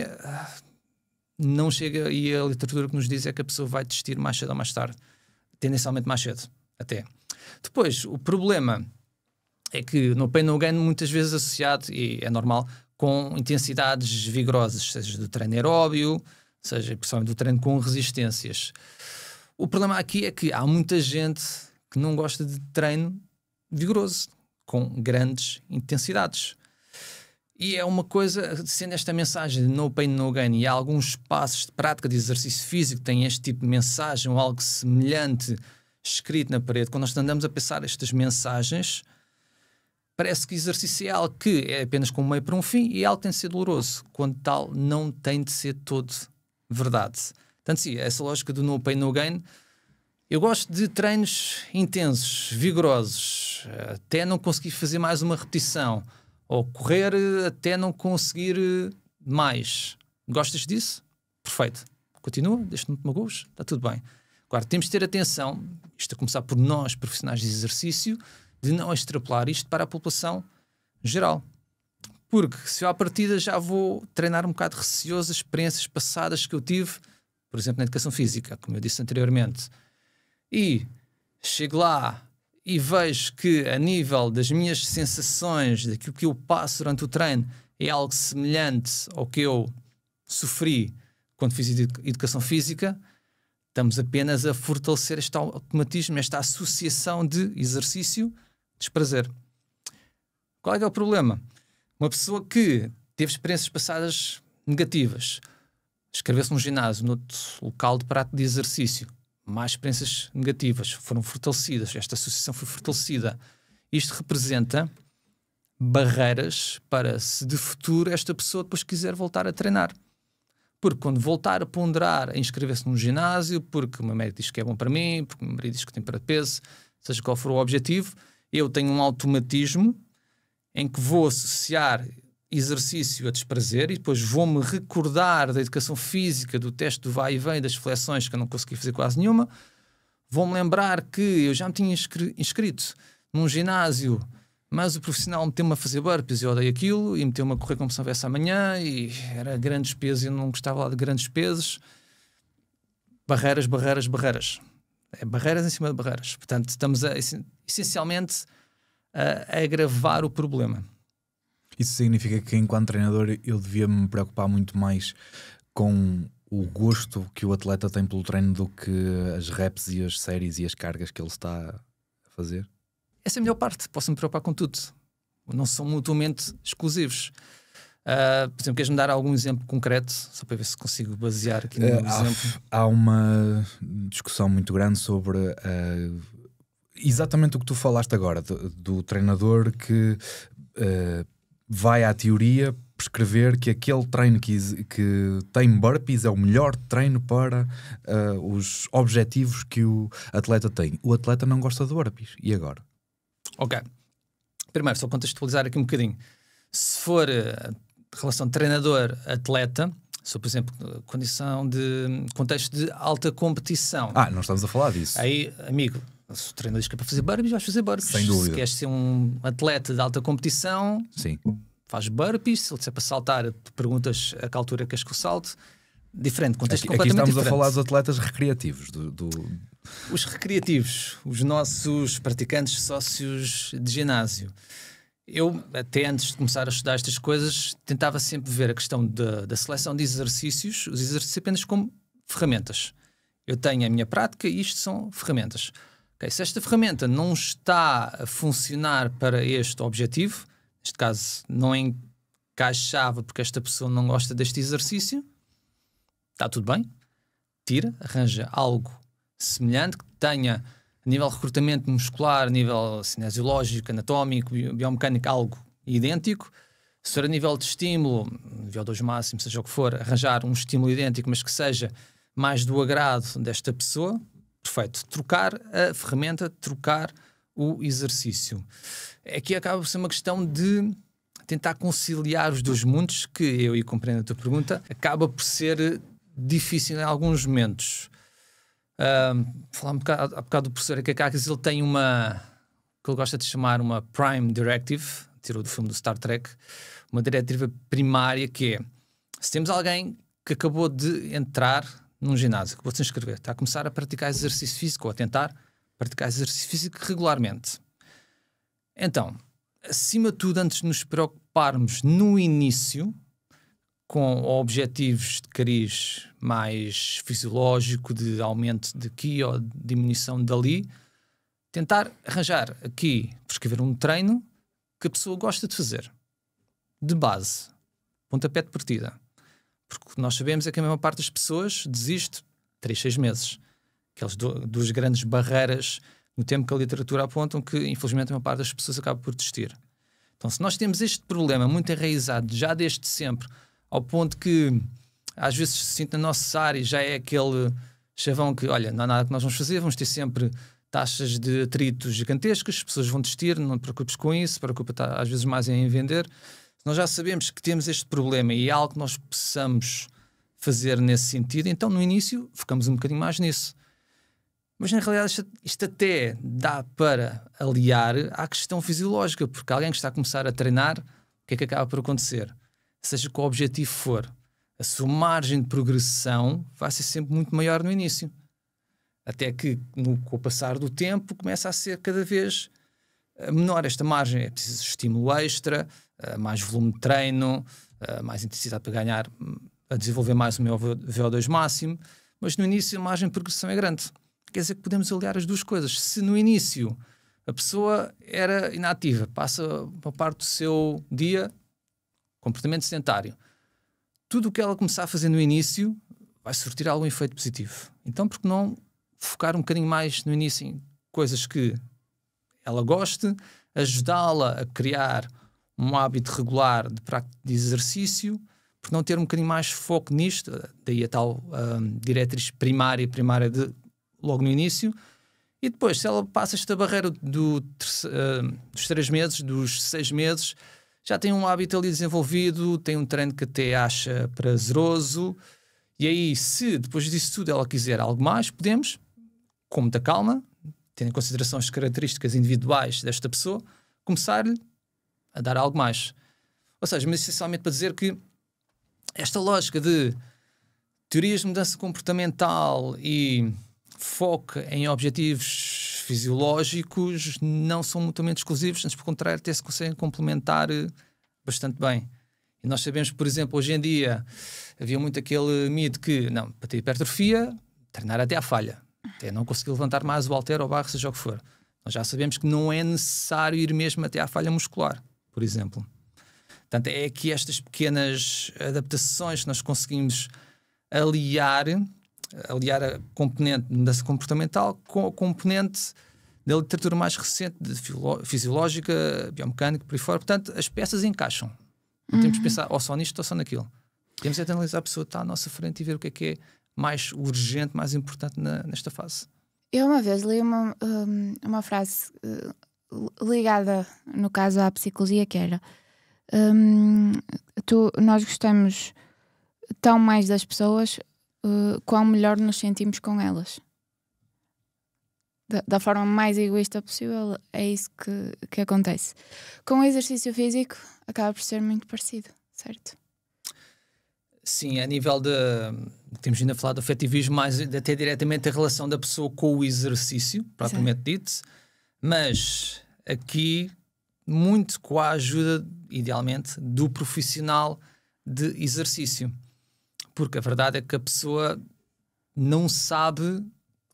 S1: não chega, e a literatura que nos diz é que a pessoa vai desistir mais cedo ou mais tarde. Tendencialmente mais cedo, até. Depois, o problema é que no pain no gain muitas vezes associado, e é normal, com intensidades vigorosas, seja do treino aeróbio, seja principalmente do treino com resistências. O problema aqui é que há muita gente que não gosta de treino vigoroso, com grandes intensidades. E é uma coisa, sendo esta mensagem de no pain, no gain, e há alguns espaços de prática de exercício físico que têm este tipo de mensagem ou algo semelhante escrito na parede, quando nós andamos a pensar estas mensagens, parece que exercício é algo que é apenas como meio para um fim e é algo que tem de ser doloroso. Quando tal, não tem de ser todo verdade. Portanto, sim, essa lógica do no pain, no gain. Eu gosto de treinos intensos, vigorosos, até não conseguir fazer mais uma repetição, ou correr até não conseguir mais. Gostas disso? Perfeito. Continua, deixa-me tomar gosto, está tudo bem. Agora, temos de ter atenção, isto a começar por nós, profissionais de exercício, de não extrapolar isto para a população geral. Porque se eu à partida já vou treinar um bocado receoso as experiências passadas que eu tive, por exemplo, na educação física, como eu disse anteriormente, e chego lá e vejo que a nível das minhas sensações, daquilo que eu passo durante o treino, é algo semelhante ao que eu sofri quando fiz educação física, estamos apenas a fortalecer este automatismo, esta associação de exercício-desprazer. Qual é que é o problema? Uma pessoa que teve experiências passadas negativas, inscreveu-se num ginásio, noutro local de prática de exercício, mais experiências negativas foram fortalecidas, esta associação foi fortalecida. Isto representa barreiras para, se de futuro esta pessoa depois quiser voltar a treinar. Porque quando voltar a ponderar a inscrever-se num ginásio, porque o meu médico diz que é bom para mim, porque o meu marido diz que tem peso, seja qual for o objetivo, eu tenho um automatismo em que vou associar exercício a desprazer e depois vou-me recordar da educação física, do teste do vai e vem, das flexões que eu não consegui fazer quase nenhuma. Vou-me lembrar que eu já me tinha inscrito num ginásio, mas o profissional meteu-me a fazer burpees e eu odeio aquilo, e meteu-me a correr como se não houvesse amanhã, e era grandes pesos e eu não gostava lá de grandes pesos. Barreiras, barreiras, barreiras. É barreiras em cima de barreiras. Portanto, estamos essencialmente a agravar o problema.
S3: Isso significa que, enquanto treinador, eu devia me preocupar muito mais com o gosto que o atleta tem pelo treino do que as reps e as séries e as cargas que ele está a fazer?
S1: Essa é a melhor parte. Posso me preocupar com tudo. Não são mutuamente exclusivos. Por exemplo, queres-me dar algum exemplo concreto? Só para ver se consigo basear aqui no exemplo.
S3: Há uma discussão muito grande sobre exatamente o que tu falaste agora, do treinador que vai à teoria prescrever que aquele treino que tem burpees é o melhor treino para os objetivos que o atleta tem. O atleta não gosta de burpees. E agora?
S1: Ok. Primeiro, só contextualizar aqui um bocadinho. Se for relação treinador-atleta, se, por exemplo, contexto de alta competição.
S3: Não estamos a falar disso.
S1: Aí, amigo, se o treinador diz que é para fazer burpees, vais fazer burpees.
S3: Sem dúvida.
S1: Se queres ser um atleta de alta competição,
S3: sim,
S1: faz burpees. Se ele disser para saltar, tu perguntas a que altura queres que eu salte. Diferente, contexto
S3: aqui
S1: completamente
S3: estamos
S1: diferente.
S3: a falar dos atletas recreativos.
S1: Os recreativos, os nossos praticantes sócios de ginásio. Eu, até antes de começar a estudar estas coisas, tentava sempre ver a questão da seleção de exercícios, os exercícios apenas como ferramentas. Eu tenho a minha prática e isto são ferramentas. Okay, se esta ferramenta não está a funcionar para este objetivo, neste caso não encaixava porque esta pessoa não gosta deste exercício, está tudo bem, tira, arranja algo semelhante que tenha a nível de recrutamento muscular, a nível cinesiológico, anatómico, biomecânico, algo idêntico. Se for a nível de estímulo, VO2 máximo, seja o que for, arranjar um estímulo idêntico, mas que seja mais do agrado desta pessoa, Perfeito. Trocar a ferramenta, trocar o exercício. Aqui acaba por ser uma questão de tentar conciliar os dois mundos, que eu compreendo a tua pergunta, acaba por ser difícil em alguns momentos. Falar há bocado do professor Akakakis, ele tem uma, que ele gosta de chamar uma Prime Directive, tirou do filme do Star Trek, uma diretiva primária que é, se temos alguém que acabou de entrar num ginásio, acabou de se inscrever, está a começar a praticar exercício físico, ou a tentar praticar exercício físico regularmente. Então, acima de tudo, antes de nos preocuparmos no início com objetivos de cariz mais fisiológico, de aumento de aqui ou de diminuição dali, tentar arranjar aqui, prescrever um treino que a pessoa gosta de fazer, de base, pontapé de partida. Porque o que nós sabemos é que a maior parte das pessoas desiste 3, 6 meses. Aquelas duas grandes barreiras no tempo que a literatura apontam que, infelizmente, a maior parte das pessoas acaba por desistir. Então, se nós temos este problema muito enraizado já desde sempre, ao ponto que às vezes se sinta na nossa área, já é aquele chavão que, olha, não há nada que nós vamos fazer, vamos ter sempre taxas de atrito gigantescas, as pessoas vão desistir, não te preocupes com isso, preocupa-te às vezes mais em vender. Nós já sabemos que temos este problema e é algo que nós possamos fazer nesse sentido, então no início focamos um bocadinho mais nisso. Mas na realidade isto até dá para aliar à questão fisiológica, porque alguém que está a começar a treinar, o que é que acaba por acontecer? Seja qual o objetivo for, a sua margem de progressão vai ser sempre muito maior no início. Até que, com o passar do tempo, começa a ser cada vez menor esta margem. É preciso estímulo extra, mais volume de treino, mais intensidade para ganhar, a desenvolver mais o meu VO2 máximo. Mas no início a margem de progressão é grande. Quer dizer que podemos aliar as duas coisas. Se no início a pessoa era inativa, passa uma parte do seu dia comportamento sedentário, tudo o que ela começar a fazer no início vai surtir algum efeito positivo. Então, por que não focar um bocadinho mais no início em coisas que ela goste, ajudá-la a criar um hábito regular de prática de exercício, por não ter um bocadinho mais foco nisto, daí a tal diretriz primária logo no início, e depois, se ela passa esta barreira dos 3 meses, dos 6 meses, já tem um hábito ali desenvolvido, tem um treino que até acha prazeroso, e aí, se depois disso tudo ela quiser algo mais, podemos, com muita calma, tendo em consideração as características individuais desta pessoa, começar-lhe a dar algo mais. Ou seja, mas essencialmente para dizer que esta lógica de teorias de mudança comportamental e foco em objetivos fisiológicos não são mutuamente exclusivos, antes, pelo contrário, até se conseguem complementar bastante bem. E nós sabemos, por exemplo, hoje em dia havia muito aquele mito que, não, para ter hipertrofia, treinar até à falha, até não conseguir levantar mais o halter ou barra, seja o que for. Nós já sabemos que não é necessário ir mesmo até à falha muscular, por exemplo. Portanto, é aqui estas pequenas adaptações que nós conseguimos aliar a componente de mudança comportamental com a componente da literatura mais recente de fisiológica, biomecânica, por aí fora. Portanto, as peças encaixam. Não temos de pensar ou só nisto ou só naquilo. Temos de analisar a pessoa que está à nossa frente e ver o que é mais urgente, mais importante nesta fase.
S2: Eu uma vez li uma frase ligada, no caso, à psicologia, que era nós gostamos tão mais das pessoas quão melhor nos sentimos com elas. Da forma mais egoísta possível, é isso que acontece. Com o exercício físico, acaba por ser muito parecido, certo?
S1: Sim, a nível de... Temos ainda a falar do afetivismo, mais até diretamente a relação da pessoa com o exercício, propriamente dito, mas aqui muito com a ajuda, idealmente, do profissional de exercício. Porque a verdade é que a pessoa não sabe,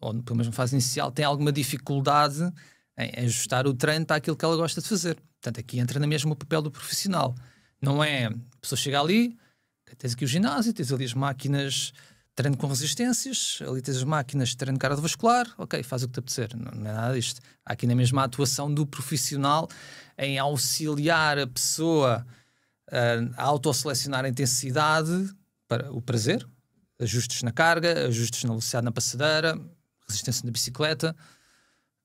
S1: ou pelo menos na fase inicial, tem alguma dificuldade em ajustar o treino para aquilo que ela gosta de fazer. Portanto, aqui entra na mesma o papel do profissional. Não é a pessoa chega ali, tens aqui o ginásio, tens ali as máquinas de treino com resistências, ali tens as máquinas de treino cardiovascular, ok, faz o que te apetecer. Não é nada disto. Há aqui na mesma atuação do profissional em auxiliar a pessoa a autoselecionar a intensidade para o prazer, ajustes na carga, ajustes na velocidade na passadeira, resistência na bicicleta.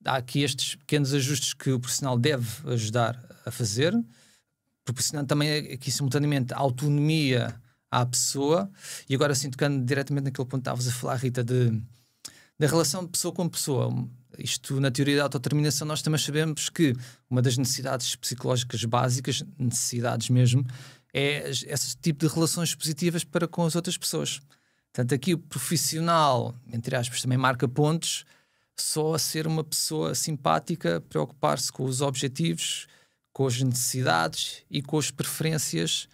S1: Há aqui estes pequenos ajustes que o profissional deve ajudar a fazer, proporcionando também aqui simultaneamente autonomia à pessoa. E agora sim, tocando diretamente naquele ponto que estavas a falar, Rita, da relação de pessoa com pessoa. Isto, na teoria da autodeterminação, nós também sabemos que uma das necessidades psicológicas básicas, necessidades mesmo, é esse tipo de relações positivas para com as outras pessoas. Portanto, aqui o profissional, entre aspas, também marca pontos só a ser uma pessoa simpática, preocupar-se com os objetivos, com as necessidades e com as preferências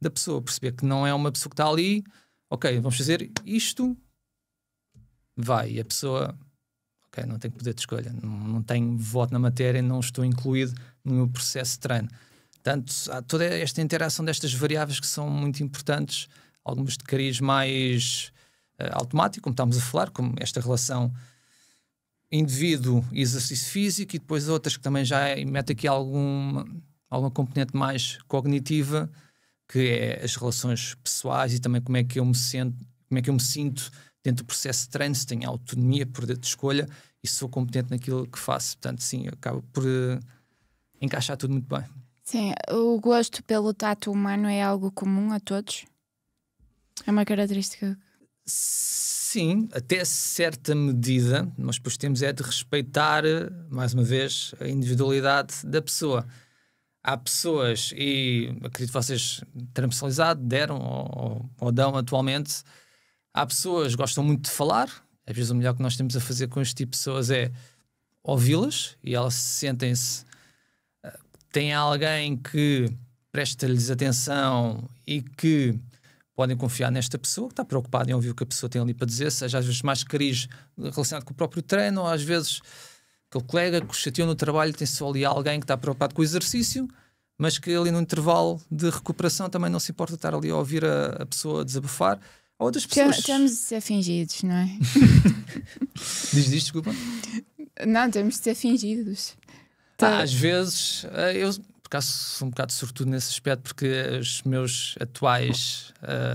S1: da pessoa. Perceber que não é uma pessoa que está ali, ok, vamos fazer isto, vai. E a pessoa, ok, não tem poder de escolha, não tenho voto na matéria, não estou incluído no meu processo de treino. Portanto, há toda esta interação destas variáveis que são muito importantes, algumas de cariz mais automático, como estamos a falar, como esta relação indivíduo e exercício físico, e depois outras que também já metem aqui alguma componente mais cognitiva, que é as relações pessoais e também como é que eu me sinto dentro do processo de treino, se tenho autonomia, poder de escolha e se sou competente naquilo que faço. Portanto, sim, acaba por encaixar tudo muito bem.
S2: Sim, o gosto pelo tato humano é algo comum a todos? É uma característica?
S1: Sim, até certa medida, nós depois temos é de respeitar, mais uma vez, a individualidade da pessoa. Há pessoas, e acredito que vocês transversalizado, deram ou dão atualmente, há pessoas que gostam muito de falar, às vezes o melhor que nós temos a fazer com este tipo de pessoas é ouvi-las, e elas sentem-se, têm alguém que presta-lhes atenção e que podem confiar nesta pessoa, que está preocupada em ouvir o que a pessoa tem ali para dizer, seja às vezes mais cariz relacionado com o próprio treino, ou às vezes aquele colega que o chateou no trabalho tem só ali alguém que está preocupado com o exercício, mas que ali no intervalo de recuperação também não se importa estar ali a ouvir a pessoa desabafar. Ou outras pessoas...
S2: Temos de ser fingidos, não é?
S1: Diz, desculpa.
S2: Não, temos de ser fingidos.
S1: Às vezes, eu por acaso sou um bocado sortudo nesse aspecto, porque os meus atuais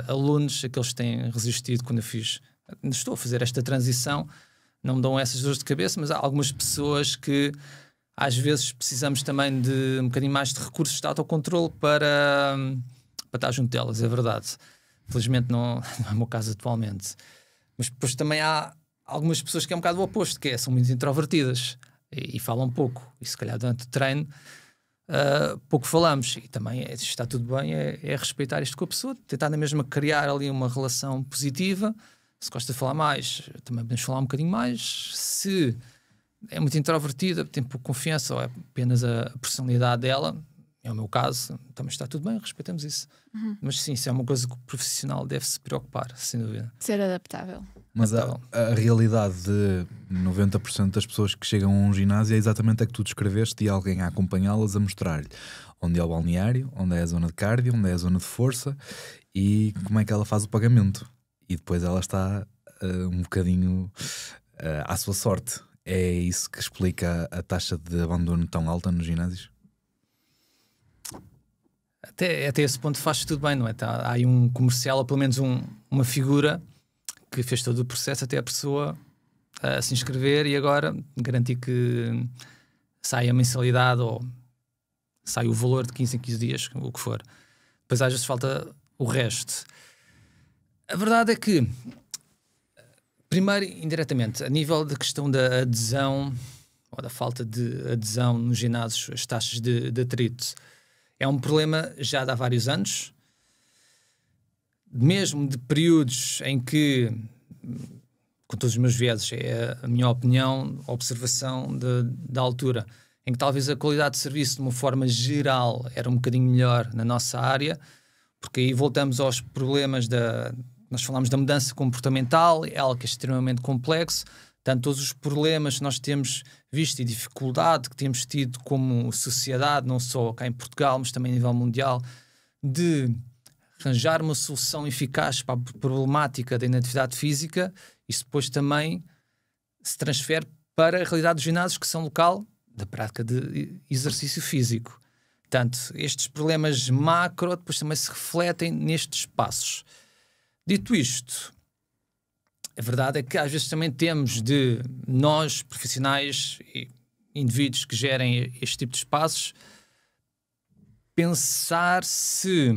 S1: alunos, aqueles que têm resistido quando eu estou a fazer esta transição, não me dão essas dores de cabeça, mas há algumas pessoas que às vezes precisamos também de um bocadinho mais de recursos de autocontrole para estar junto delas, é verdade. Felizmente não é o meu caso atualmente. Mas depois também há algumas pessoas que é um bocado o oposto, que são muito introvertidas e falam pouco. E se calhar durante o treino pouco falamos. E também está tudo bem, é respeitar isto com a pessoa, tentar na mesma criar ali uma relação positiva. Se gosta de falar mais, também podemos falar um bocadinho mais. Se é muito introvertida, tem pouca confiança ou é apenas a personalidade dela, é o meu caso, também está tudo bem, respeitamos isso. Mas sim, isso é uma coisa que o profissional deve se preocupar, sem dúvida.
S2: Ser adaptável.
S3: Mas a realidade de 90% das pessoas que chegam a um ginásio é exatamente a que tu descreveste, e alguém a acompanhá-las, a mostrar-lhe onde é o balneário, onde é a zona de cardio, onde é a zona de força e como é que ela faz o pagamento. E depois ela está um bocadinho à sua sorte. É isso que explica a taxa de abandono tão alta nos ginásios?
S1: Até esse ponto faz tudo bem, não é? Há aí um comercial, ou pelo menos uma figura que fez todo o processo até a pessoa se inscrever e agora garantir que sai a mensalidade ou sai o valor de 15 em 15 dias, o que for. Depois às vezes falta o resto. A verdade é que, primeiro, indiretamente, a nível da questão da adesão ou da falta de adesão nos ginásios, as taxas de atrito, é um problema já de há vários anos, mesmo de períodos em que, com todos os meus vieses, é a minha opinião, a observação da altura, em que talvez a qualidade de serviço de uma forma geral era um bocadinho melhor na nossa área, porque aí voltamos aos problemas nós falamos da mudança comportamental, é algo que é extremamente complexo. Portanto, todos os problemas que nós temos visto e dificuldade que temos tido como sociedade, não só cá em Portugal, mas também a nível mundial, de arranjar uma solução eficaz para a problemática da inatividade física, isso depois também se transfere para a realidade dos ginásios, que são local da prática de exercício físico. Portanto, estes problemas macro depois também se refletem nestes passos. Dito isto, A verdade é que às vezes também temos de nós, profissionais e indivíduos que gerem este tipo de espaços, pensar se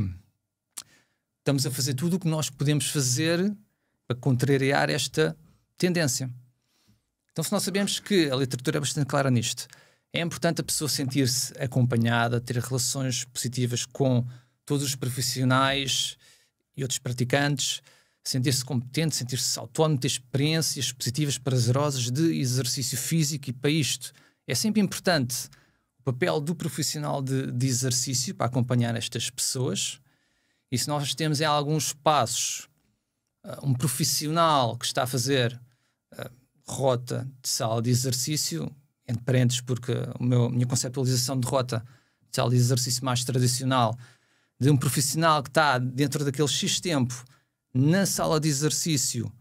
S1: estamos a fazer tudo o que nós podemos fazer para contrariar esta tendência. Então, se nós sabemos que a literatura é bastante clara nisto, é importante a pessoa sentir-se acompanhada, ter relações positivas com todos os profissionais e outros praticantes, sentir-se competente, sentir-se autónomo, ter experiências positivas, prazerosas de exercício físico. E para isto é sempre importante o papel do profissional de exercício para acompanhar estas pessoas. E se nós temos em alguns espaços um profissional que está a fazer rota de sala de exercício, entre parênteses, porque a minha conceptualização de rota de sala de exercício mais tradicional, de um profissional que está dentro daquele X tempo na sala de exercício,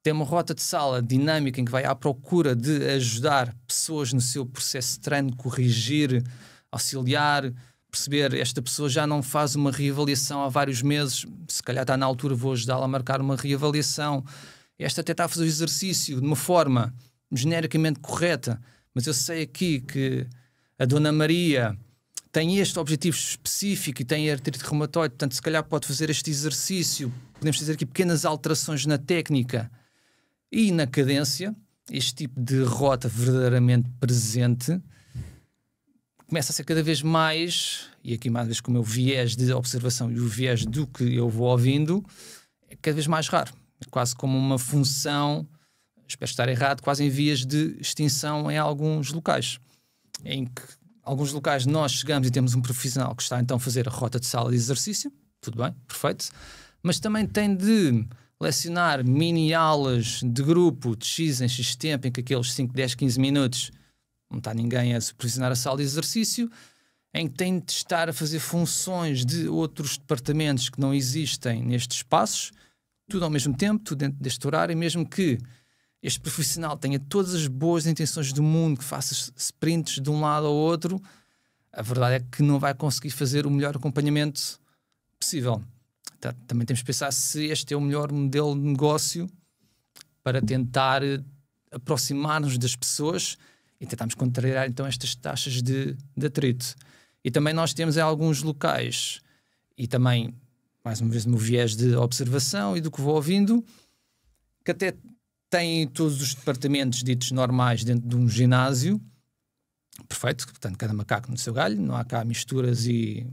S1: tem uma rota de sala dinâmica em que vai à procura de ajudar pessoas no seu processo de treino, corrigir, auxiliar, perceber, esta pessoa já não faz uma reavaliação há vários meses, se calhar está na altura, vou ajudá-la a marcar uma reavaliação. Esta até está a fazer o exercício de uma forma genericamente correta, mas eu sei aqui que a Dona Maria tem este objetivo específico e tem artrite reumatoide, portanto se calhar pode fazer este exercício, podemos fazer aqui pequenas alterações na técnica e na cadência. Este tipo de rota verdadeiramente presente começa a ser cada vez mais, e aqui mais uma vez com o meu viés de observação e o viés do que eu vou ouvindo, é cada vez mais raro. É quase como uma função, espero estar errado, quase em vias de extinção em alguns locais. Em que alguns locais nós chegamos e temos um profissional que está então a fazer a rota de sala de exercício, tudo bem, perfeito, mas também tem de lecionar mini-aulas de grupo de X em X tempo, em que aqueles 5, 10, 15 minutos não está ninguém a supervisionar a sala de exercício, em que tem de estar a fazer funções de outros departamentos que não existem nestes espaços, tudo ao mesmo tempo, tudo dentro deste horário, e mesmo que este profissional tenha todas as boas intenções do mundo, que faça sprints de um lado ao outro, a verdade é que não vai conseguir fazer o melhor acompanhamento possível. Então, também temos de pensar se este é o melhor modelo de negócio para tentar aproximar-nos das pessoas e tentarmos contrariar então estas taxas de atrito. E também nós temos em alguns locais, e também, mais uma vez, no meu viés de observação e do que vou ouvindo, que até têm todos os departamentos ditos normais dentro de um ginásio, perfeito, portanto, cada macaco no seu galho, não há cá misturas e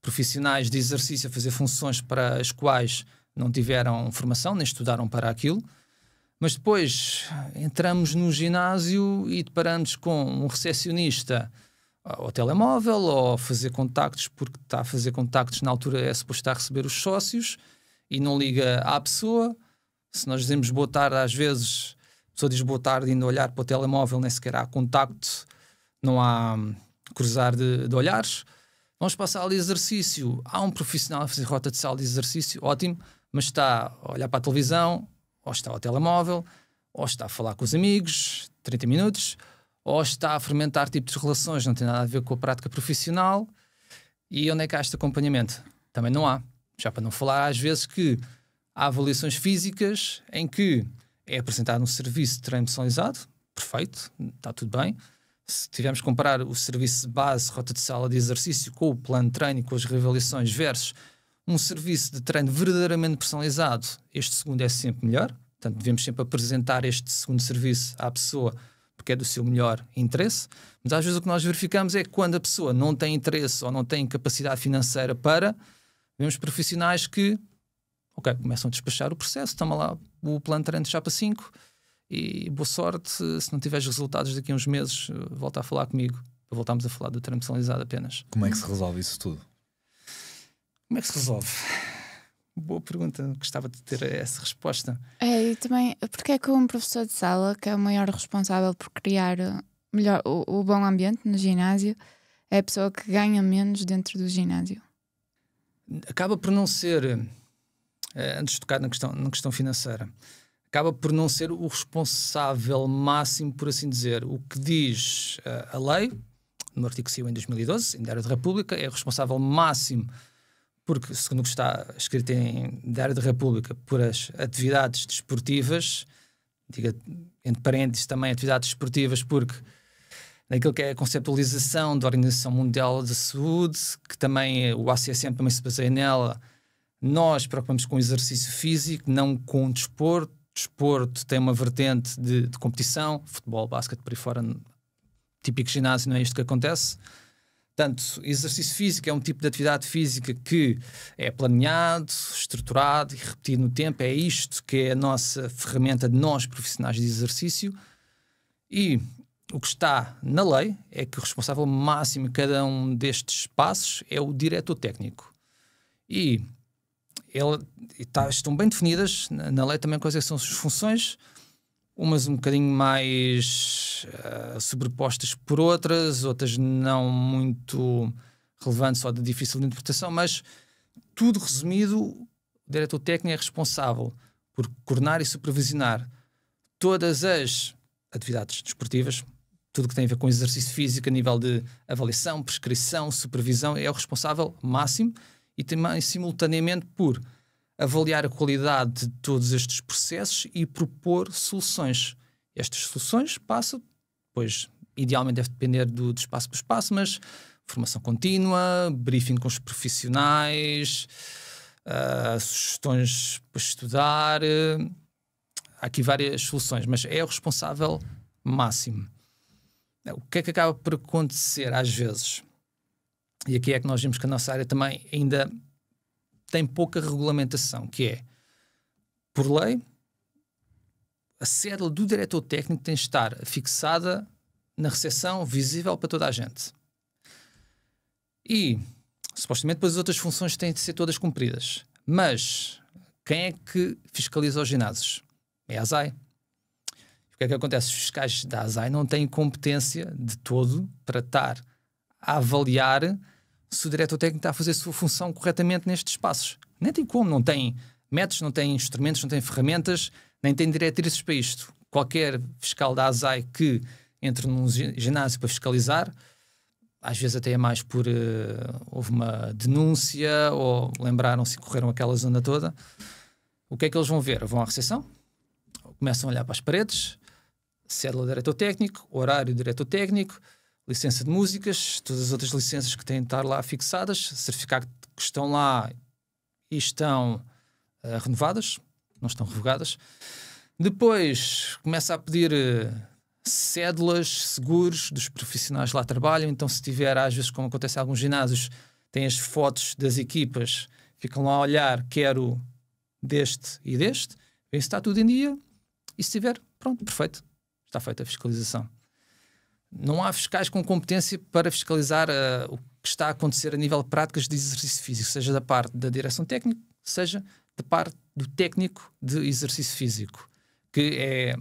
S1: profissionais de exercício a fazer funções para as quais não tiveram formação, nem estudaram para aquilo. Mas depois entramos no ginásio e deparamos com um recepcionista ao telemóvel ou a fazer contactos, porque está a fazer contactos na altura é suposto estar a receber os sócios e não liga à pessoa. Se nós dizemos boa tarde, às vezes a pessoa diz boa tarde e indo olhar para o telemóvel nem sequer há contacto, não há cruzar de olhares. Vamos para a sala de exercício, há um profissional a fazer rota de sala de exercício, ótimo, mas está a olhar para a televisão, ou está ao telemóvel, ou está a falar com os amigos, 30 minutos, ou está a fermentar tipos de relações, não tem nada a ver com a prática profissional. E onde é que há este acompanhamento? Também não há. Já para não falar, às vezes, que há avaliações físicas em que é apresentado um serviço de treino personalizado, perfeito, está tudo bem. Se tivermos que comparar o serviço de base, rota de sala de exercício, com o plano de treino e com as reavaliações versus um serviço de treino verdadeiramente personalizado, este segundo é sempre melhor. Portanto, devemos sempre apresentar este segundo serviço à pessoa porque é do seu melhor interesse. Mas às vezes o que nós verificamos é que quando a pessoa não tem interesse ou não tem capacidade financeira para, vemos profissionais que começam a despachar o processo, toma lá o plano de treino de chapa 5 e boa sorte, se não tiveres resultados daqui a uns meses, volta a falar comigo, para voltarmos a falar do treino personalizado apenas.
S3: Como é que se resolve isso tudo?
S1: Como é que se resolve? Boa pergunta, gostava de ter essa resposta.
S2: E também, porque é que um professor de sala, que é o maior responsável por criar melhor, o bom ambiente no ginásio, é a pessoa que ganha menos dentro do ginásio?
S1: Acaba por não ser, antes de tocar na questão financeira, acaba por não ser o responsável máximo, por assim dizer. O que diz a lei, no artigo que saiu em 2012, ainda era de República, é o responsável máximo porque, segundo o que está escrito em Diário da República, por as atividades desportivas, diga entre parênteses também atividades desportivas, porque naquilo que é a conceptualização da Organização Mundial da Saúde, que também o ACSM também se baseia nela, nós preocupamos com o exercício físico, não com o desporto. Desporto tem uma vertente de competição, futebol, basquete, por aí fora, típico ginásio, não é isto que acontece. Portanto, exercício físico é um tipo de atividade física que é planeado, estruturado e repetido no tempo. É isto que é a nossa ferramenta de nós, profissionais de exercício. E o que está na lei é que o responsável máximo de cada um destes passos é o diretor técnico. E estão bem definidas na lei também quais são as suas funções, umas um bocadinho mais sobrepostas por outras não muito relevantes ou de difícil de interpretação, mas tudo resumido, o diretor técnico é responsável por coordenar e supervisionar todas as atividades desportivas, tudo que tem a ver com exercício físico a nível de avaliação, prescrição, supervisão, é o responsável máximo e também simultaneamente por avaliar a qualidade de todos estes processos e propor soluções. Estas soluções passam, pois idealmente deve depender do espaço por espaço, mas formação contínua, briefing com os profissionais, sugestões para estudar, há aqui várias soluções, mas é o responsável máximo. O que é que acaba por acontecer às vezes? E aqui é que nós vimos que a nossa área também ainda tem pouca regulamentação, que é, por lei, a cédula do diretor técnico tem de estar fixada na recepção, visível para toda a gente. E, supostamente, depois as outras funções têm de ser todas cumpridas. Mas, quem é que fiscaliza os ginásios? É a ASAI. O que é que acontece? Os fiscais da ASAI não têm competência de todo para estar a avaliar se o diretor técnico está a fazer a sua função corretamente nestes espaços. Nem tem como, não tem métodos, não tem instrumentos, não tem ferramentas, nem tem diretrizes para isto. Qualquer fiscal da ASAI que entre num ginásio para fiscalizar, às vezes até é mais por houve uma denúncia ou lembraram-se e correram aquela zona toda. O que é que eles vão ver? Vão à recepção, começam a olhar para as paredes, cédula do diretor técnico, horário do diretor técnico, licença de músicas, todas as outras licenças que têm de estar lá fixadas, certificar que estão lá e estão renovadas, não estão revogadas. Depois começa a pedir cédulas, seguros dos profissionais que lá trabalham. Então, se tiver, às vezes, como acontece em alguns ginásios, tem as fotos das equipas, ficam lá a olhar, quero deste e deste, vê se está tudo em dia, e se tiver, pronto, perfeito, está feita a fiscalização. Não há fiscais com competência para fiscalizar o que está a acontecer a nível de práticas de exercício físico, seja da parte da direção técnica, seja da parte do técnico de exercício físico, que é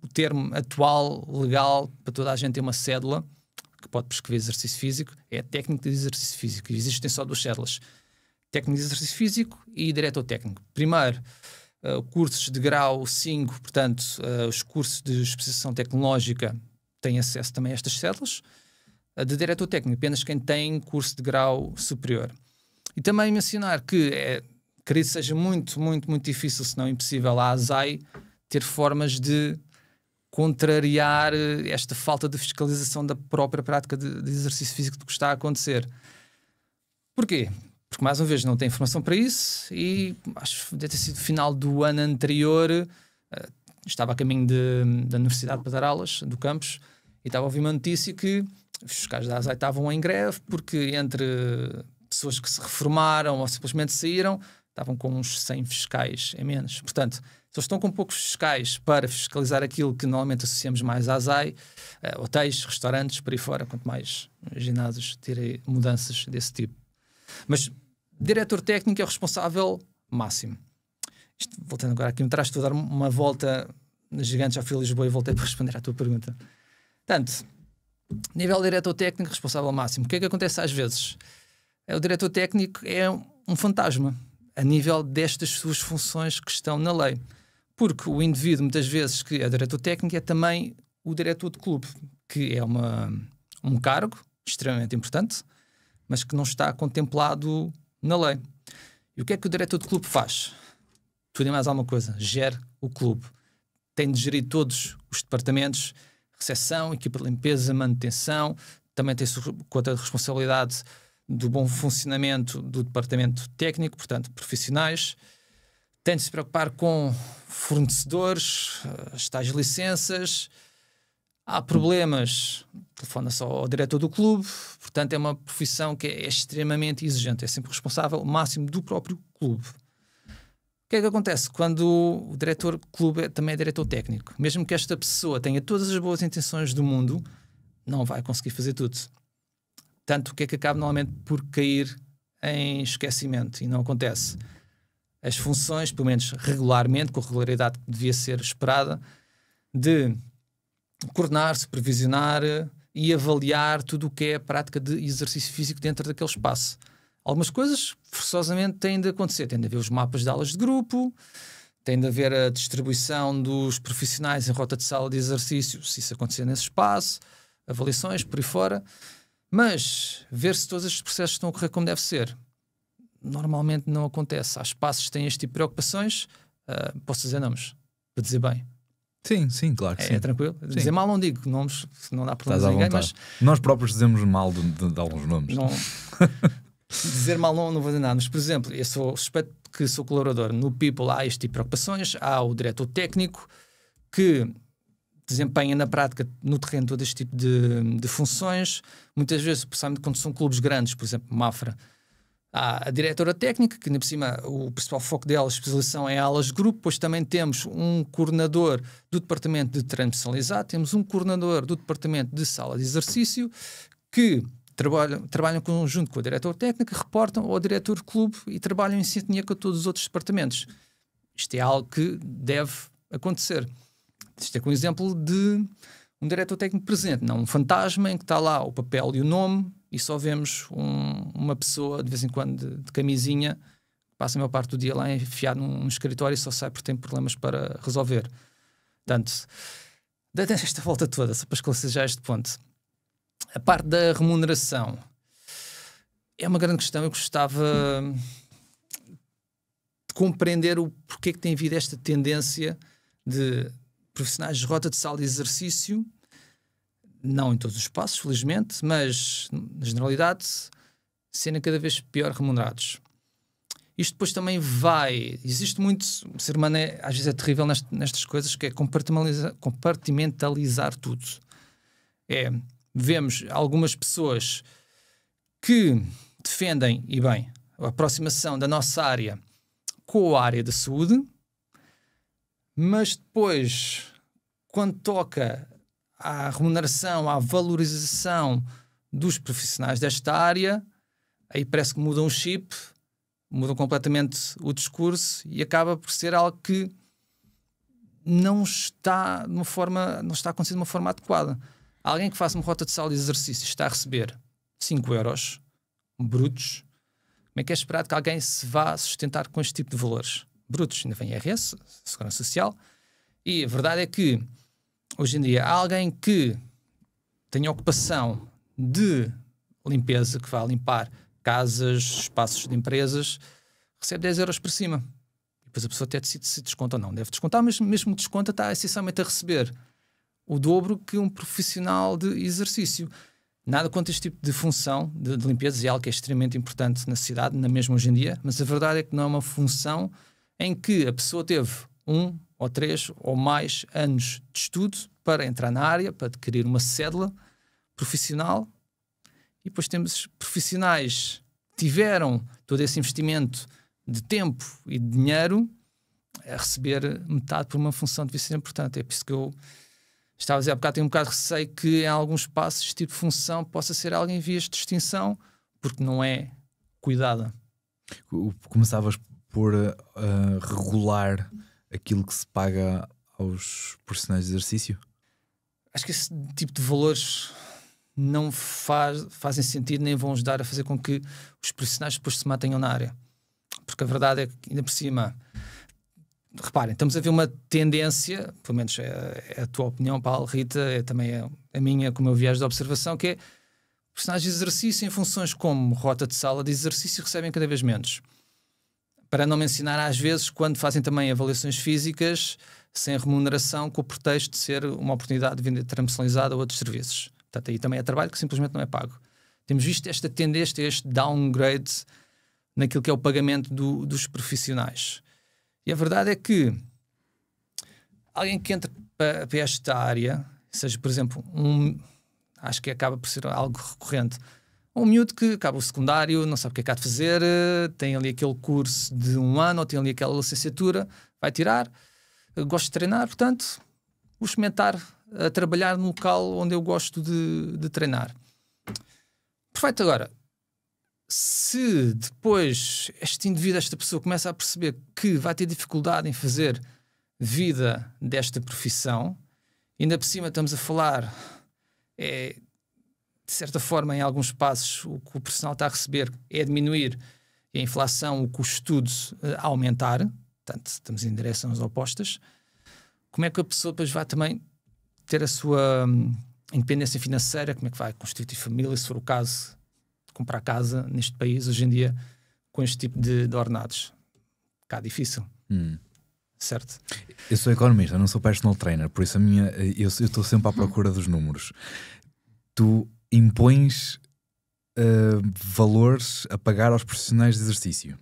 S1: o termo atual, legal, para toda a gente ter uma cédula que pode prescrever exercício físico, é técnico de exercício físico. E existem só duas cédulas, técnico de exercício físico e diretor técnico. Primeiro, cursos de grau 5, portanto, os cursos de especialização tecnológica têm acesso também a estas cédulas. De diretor técnico, apenas quem tem curso de grau superior. E também mencionar que creio que seja muito, muito, muito difícil, se não impossível, a ASAI ter formas de contrariar esta falta de fiscalização da própria prática de exercício físico do que está a acontecer. Porquê? Porque, mais uma vez, não tem informação para isso e acho que deve ter sido final do ano anterior, estava a caminho da universidade para dar aulas, do campus, e estava a ouvir uma notícia que os fiscais da ASAI estavam em greve porque entre pessoas que se reformaram ou simplesmente saíram, estavam com uns 100 fiscais em menos. Portanto, se eles estão com poucos fiscais para fiscalizar aquilo que normalmente associamos mais à ASAI, hotéis, restaurantes, por aí fora, quanto mais ginásios terem mudanças desse tipo. Mas diretor técnico é o responsável máximo. Isto, voltando agora aqui atrás, estou a dar uma volta gigante, já fui a Lisboa e voltei para responder à tua pergunta. Portanto, nível de diretor técnico, responsável máximo. O que é que acontece às vezes? O diretor técnico é um fantasma a nível destas suas funções que estão na lei. Porque o indivíduo, muitas vezes, que é diretor técnico, é também o diretor de clube, que é um cargo extremamente importante, mas que não está contemplado na lei. E o que é que o diretor de clube faz? Tudo e mais alguma coisa. Gere o clube. Tem de gerir todos os departamentos, recepção, equipa de limpeza, manutenção, também tem conta de responsabilidade do bom funcionamento do departamento técnico, portanto, profissionais. Tem de se preocupar com fornecedores, as tais licenças. Há problemas, telefona-se ao diretor do clube, portanto é uma profissão que é extremamente exigente, é sempre responsável o máximo do próprio clube. O que é que acontece quando o diretor do clube também é diretor técnico? Mesmo que esta pessoa tenha todas as boas intenções do mundo, não vai conseguir fazer tudo. Tanto que é que acaba normalmente por cair em esquecimento, e não acontece. As funções, pelo menos regularmente, com a regularidade que devia ser esperada, de coordenar, supervisionar e avaliar tudo o que é a prática de exercício físico dentro daquele espaço. Algumas coisas, forçosamente, têm de acontecer. Tem de haver os mapas de aulas de grupo, tem de haver a distribuição dos profissionais em rota de sala de exercício, se isso acontecer nesse espaço, avaliações, por aí fora. Mas ver se todos estes processos estão a ocorrer como deve ser, normalmente não acontece. Há espaços que têm este tipo de preocupações. Posso dizer nomes, para dizer bem.
S3: Sim, claro que sim.
S1: É tranquilo.
S3: Sim.
S1: Dizer mal não digo nomes, não dá problema a
S3: Estás à
S1: ninguém,
S3: vontade.
S1: mas
S3: Nós próprios dizemos mal de alguns nomes.
S1: não, dizer mal não vou dizer nada. Mas, por exemplo, eu suspeito que sou colaborador. No People há este tipo de preocupações. Há o diretor técnico que desempenha na prática, no terreno, todo este tipo de funções. Muitas vezes, principalmente quando são clubes grandes, por exemplo, Mafra, há a diretora técnica, que ainda por cima o principal foco dela, a especialização é aulas de grupo. Depois também temos um coordenador do departamento de treino personalizado, temos um coordenador do departamento de sala de exercício, que trabalham em conjunto com o diretor técnico, reportam ao diretor de clube e trabalham em sintonia com todos os outros departamentos. Isto é algo que deve acontecer. Isto é com um exemplo de um diretor técnico presente, não um fantasma em que está lá o papel e o nome e só vemos uma pessoa de vez em quando de camisinha que passa a maior parte do dia lá enfiado num escritório e só sai porque tem problemas para resolver. Portanto, desta volta toda, só para esclarecer já este ponto, a parte da remuneração é uma grande questão. Eu gostava de compreender o porquê que tem havido esta tendência de profissionais de rota de sala de exercício, não em todos os espaços, felizmente, mas na generalidade, serem cada vez pior remunerados. Isto depois também existe muito, o ser humano às vezes é terrível nestas coisas, que é compartimentalizar tudo. Vemos algumas pessoas que defendem, e bem, a aproximação da nossa área com a área da saúde, mas depois, quando toca à remuneração, à valorização dos profissionais desta área, aí parece que mudam o chip, mudam completamente o discurso e acaba por ser algo que não está acontecendo de uma forma adequada. Alguém que faça uma rota de sala de exercício está a receber 5 euros brutos. Como é que é esperado que alguém se vá sustentar com este tipo de valores brutos? Ainda vem IRS, Segurança Social, e a verdade é que hoje em dia há alguém que tem a ocupação de limpeza, que vai limpar casas, espaços de empresas, recebe 10 euros por cima. E depois a pessoa até decide se desconta ou não. Deve descontar, mas mesmo que desconta está essencialmente a receber o dobro que um profissional de exercício. Nada contra este tipo de função de limpeza, é algo que é extremamente importante na sociedade, na mesma hoje em dia, mas a verdade é que não é uma função em que a pessoa teve 1 ou 3 ou mais anos de estudo para entrar na área, para adquirir uma cédula profissional, e depois temos profissionais que tiveram todo esse investimento de tempo e de dinheiro a receber metade por uma função que devia ser importante. É por isso que eu estava a dizer há bocado, tenho um bocado de receio que em alguns espaços este tipo de função possa ser algo em vias de extinção, porque não é cuidada.
S3: Começavas por regular aquilo que se paga aos profissionais de exercício?
S1: Acho que esse tipo de valores não fazem sentido, nem vão ajudar a fazer com que os profissionais depois se mantenham na área. Porque a verdade é que, ainda por cima, reparem, estamos a ver uma tendência, pelo menos é a tua opinião, Paulo, Rita, também a minha, como eu viajo de observação, que é profissionais de exercício em funções como rota de sala de exercício recebem cada vez menos. Para não mencionar, às vezes, quando fazem também avaliações físicas sem remuneração, com o pretexto de ser uma oportunidade de venda trampecionalizada a outros serviços. Portanto, aí também é trabalho que simplesmente não é pago. Temos visto esta tendência, este downgrade naquilo que é o pagamento dos profissionais. E a verdade é que alguém que entra para esta área, seja, por exemplo, acho que acaba por ser algo recorrente, um miúdo que acaba o secundário, não sabe o que é que há de fazer, tem ali aquele curso de 1 ano, ou tem ali aquela licenciatura, vai tirar, gosto de treinar, portanto, vou experimentar a trabalhar no local onde eu gosto de treinar. Perfeito. Agora, se depois este indivíduo, esta pessoa, começa a perceber que vai ter dificuldade em fazer vida desta profissão, ainda por cima estamos a falar, de certa forma, em alguns passos, o que o profissional está a receber é diminuir e a inflação, o custo de estudos a aumentar, portanto, estamos em direções opostas. Como é que a pessoa depois vai também ter a sua independência financeira? Como é que vai constituir família, se for o caso de comprar casa neste país, hoje em dia, com este tipo de ordenados? Um bocado difícil. Certo?
S3: Eu sou economista, não sou personal trainer, por isso eu estou sempre à procura dos números. Tu impões valores a pagar aos profissionais de exercício.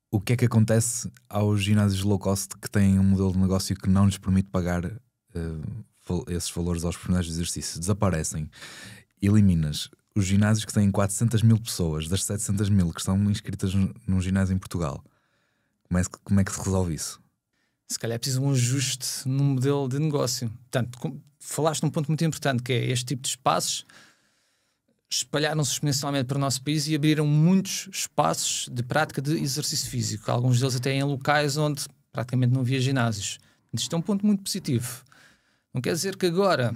S3: O que é que acontece aos ginásios low cost que têm um modelo de negócio que não lhes permite pagar esses valores aos profissionais de exercício? Desaparecem. Eliminas os ginásios que têm 400 mil pessoas, das 700 mil que estão inscritas num ginásio em Portugal. Como é que se resolve isso?
S1: Se calhar é preciso um ajuste no modelo de negócio. Portanto, falaste num ponto muito importante, que é este tipo de espaços espalharam-se exponencialmente para o nosso país e abriram muitos espaços de prática de exercício físico. Alguns deles até em locais onde praticamente não havia ginásios. Isto é um ponto muito positivo. Não quer dizer que agora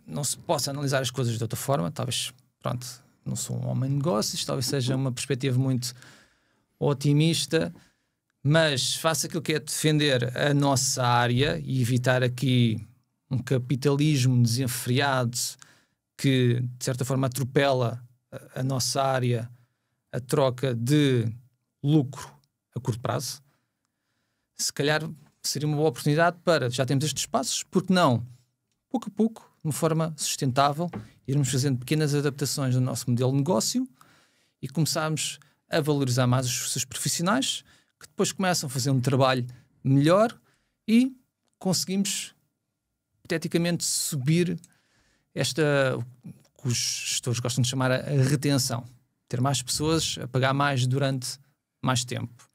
S1: não se possa analisar as coisas de outra forma. Talvez, pronto, não sou um homem de negócios, talvez seja uma perspectiva muito otimista, mas faço aquilo que é defender a nossa área e evitar aqui um capitalismo desenfreado que, de certa forma, atropela a nossa área a troca de lucro a curto prazo. Se calhar seria uma boa oportunidade para, já temos estes passos, porque não, pouco a pouco, de uma forma sustentável, irmos fazendo pequenas adaptações no nosso modelo de negócio e começarmos a valorizar mais os seus profissionais, que depois começam a fazer um trabalho melhor e conseguimos, hipoteticamente, subir o que os gestores gostam de chamar a retenção. Ter mais pessoas a pagar mais durante mais tempo.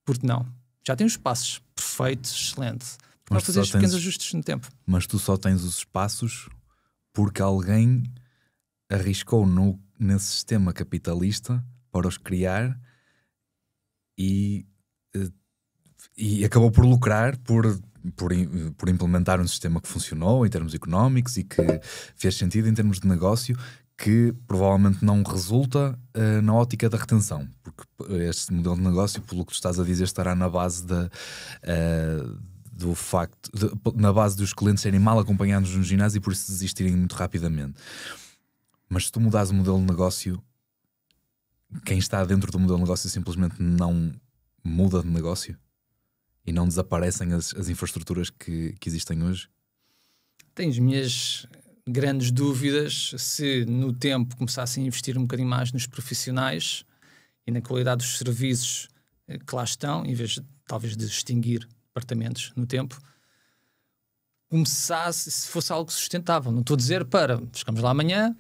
S1: Porque não? Já tem os passos perfeitos, excelente. Para fazer os pequenos ajustes no tempo.
S3: Mas tu só tens os espaços porque alguém arriscou nesse sistema capitalista para os criar e acabou por lucrar por implementar um sistema que funcionou em termos económicos e que fez sentido em termos de negócio, que provavelmente não resulta na ótica da retenção, porque este modelo de negócio, pelo que tu estás a dizer, estará na base do facto na base dos clientes serem mal acompanhados no ginásio e por isso desistirem muito rapidamente. Mas se tu mudares o modelo de negócio, quem está dentro do modelo de negócio simplesmente não muda de negócio e não desaparecem as infraestruturas que existem hoje?
S1: Tenho as minhas grandes dúvidas se no tempo começassem a investir um bocadinho mais nos profissionais e na qualidade dos serviços que lá estão, em vez de, talvez, de extinguir departamentos no tempo, começasse, se fosse algo sustentável. Não estou a dizer para, chegamos lá amanhã,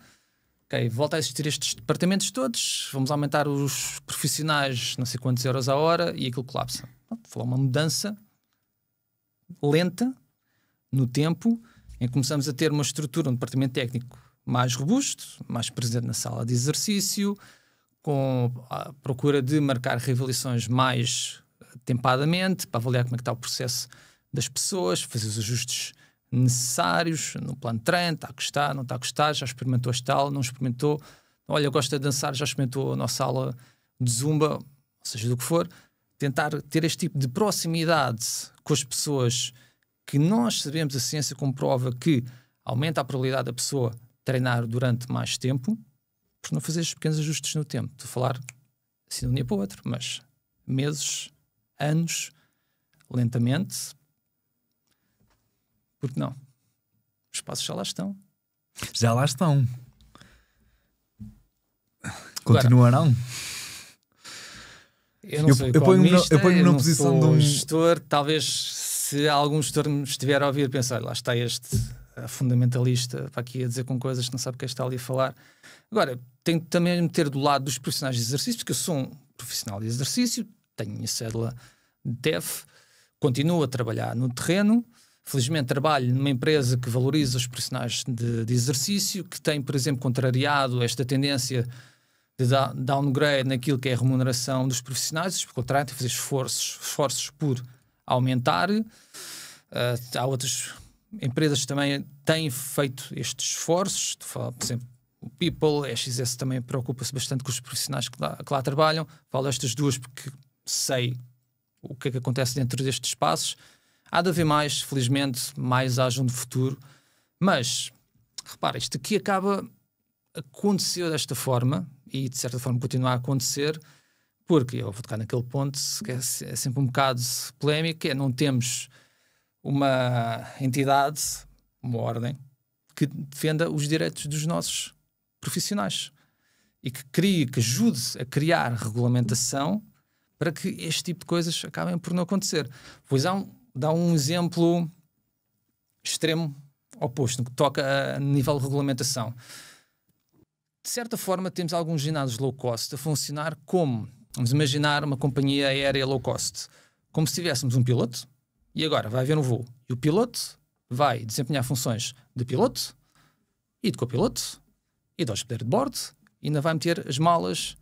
S1: ok, volta a existir estes departamentos todos, vamos aumentar os profissionais não sei quantos euros a hora e aquilo colapsa. Foi uma mudança lenta no tempo, em que começamos a ter uma estrutura, um departamento técnico mais robusto, mais presente na sala de exercício, com a procura de marcar reavaliações mais tempadamente, para avaliar como é que está o processo das pessoas, fazer os ajustes necessários no plano de treino, está a gostar, não está a gostar, já experimentou este tal, não experimentou, olha, gosta de dançar, já experimentou a nossa aula de zumba, ou seja, do que for. Tentar ter este tipo de proximidade com as pessoas, que nós sabemos, a ciência comprova que aumenta a probabilidade da pessoa treinar durante mais tempo, por não fazer os pequenos ajustes no tempo. Estou a falar assim de um dia para o outro, mas meses, anos, lentamente, porque não? Os passos já lá estão.
S3: Já lá estão. Continuarão.
S1: Eu não sou economista,
S3: eu ponho-me na posição de um
S1: gestor. Talvez, se algum gestor me estiver a ouvir, pensar, lá está este fundamentalista para aqui a dizer com coisas que não sabe o que está ali a falar. Agora, tenho que também meter do lado dos profissionais de exercício, porque eu sou um profissional de exercício, tenho a minha cédula de TEF, continuo a trabalhar no terreno. Felizmente trabalho numa empresa que valoriza os profissionais de exercício, que tem, por exemplo, contrariado esta tendência de downgrade naquilo que é a remuneração dos profissionais, pelo contrário, tem que fazer esforços por aumentar. Há outras empresas que também têm feito estes esforços. Por exemplo, o People, a XS também preocupa-se bastante com os profissionais que lá trabalham. Falo estas duas porque sei o que é que acontece dentro destes espaços. Há de haver mais, felizmente, mais hajam de futuro. Mas, repara, isto aqui acaba a acontecer desta forma e, de certa forma, continua a acontecer, porque, eu vou tocar naquele ponto que é sempre um bocado polémico, não temos uma entidade, uma ordem, que defenda os direitos dos nossos profissionais e que ajude a criar regulamentação para que este tipo de coisas acabem por não acontecer. Pois dá um exemplo extremo oposto, no que toca a nível de regulamentação. De certa forma, temos alguns ginásios low cost a funcionar como, vamos imaginar, uma companhia aérea low cost, como se tivéssemos um piloto e agora vai haver um voo. E o piloto vai desempenhar funções de piloto e de copiloto e de hospedeiro de bordo e ainda vai meter as malas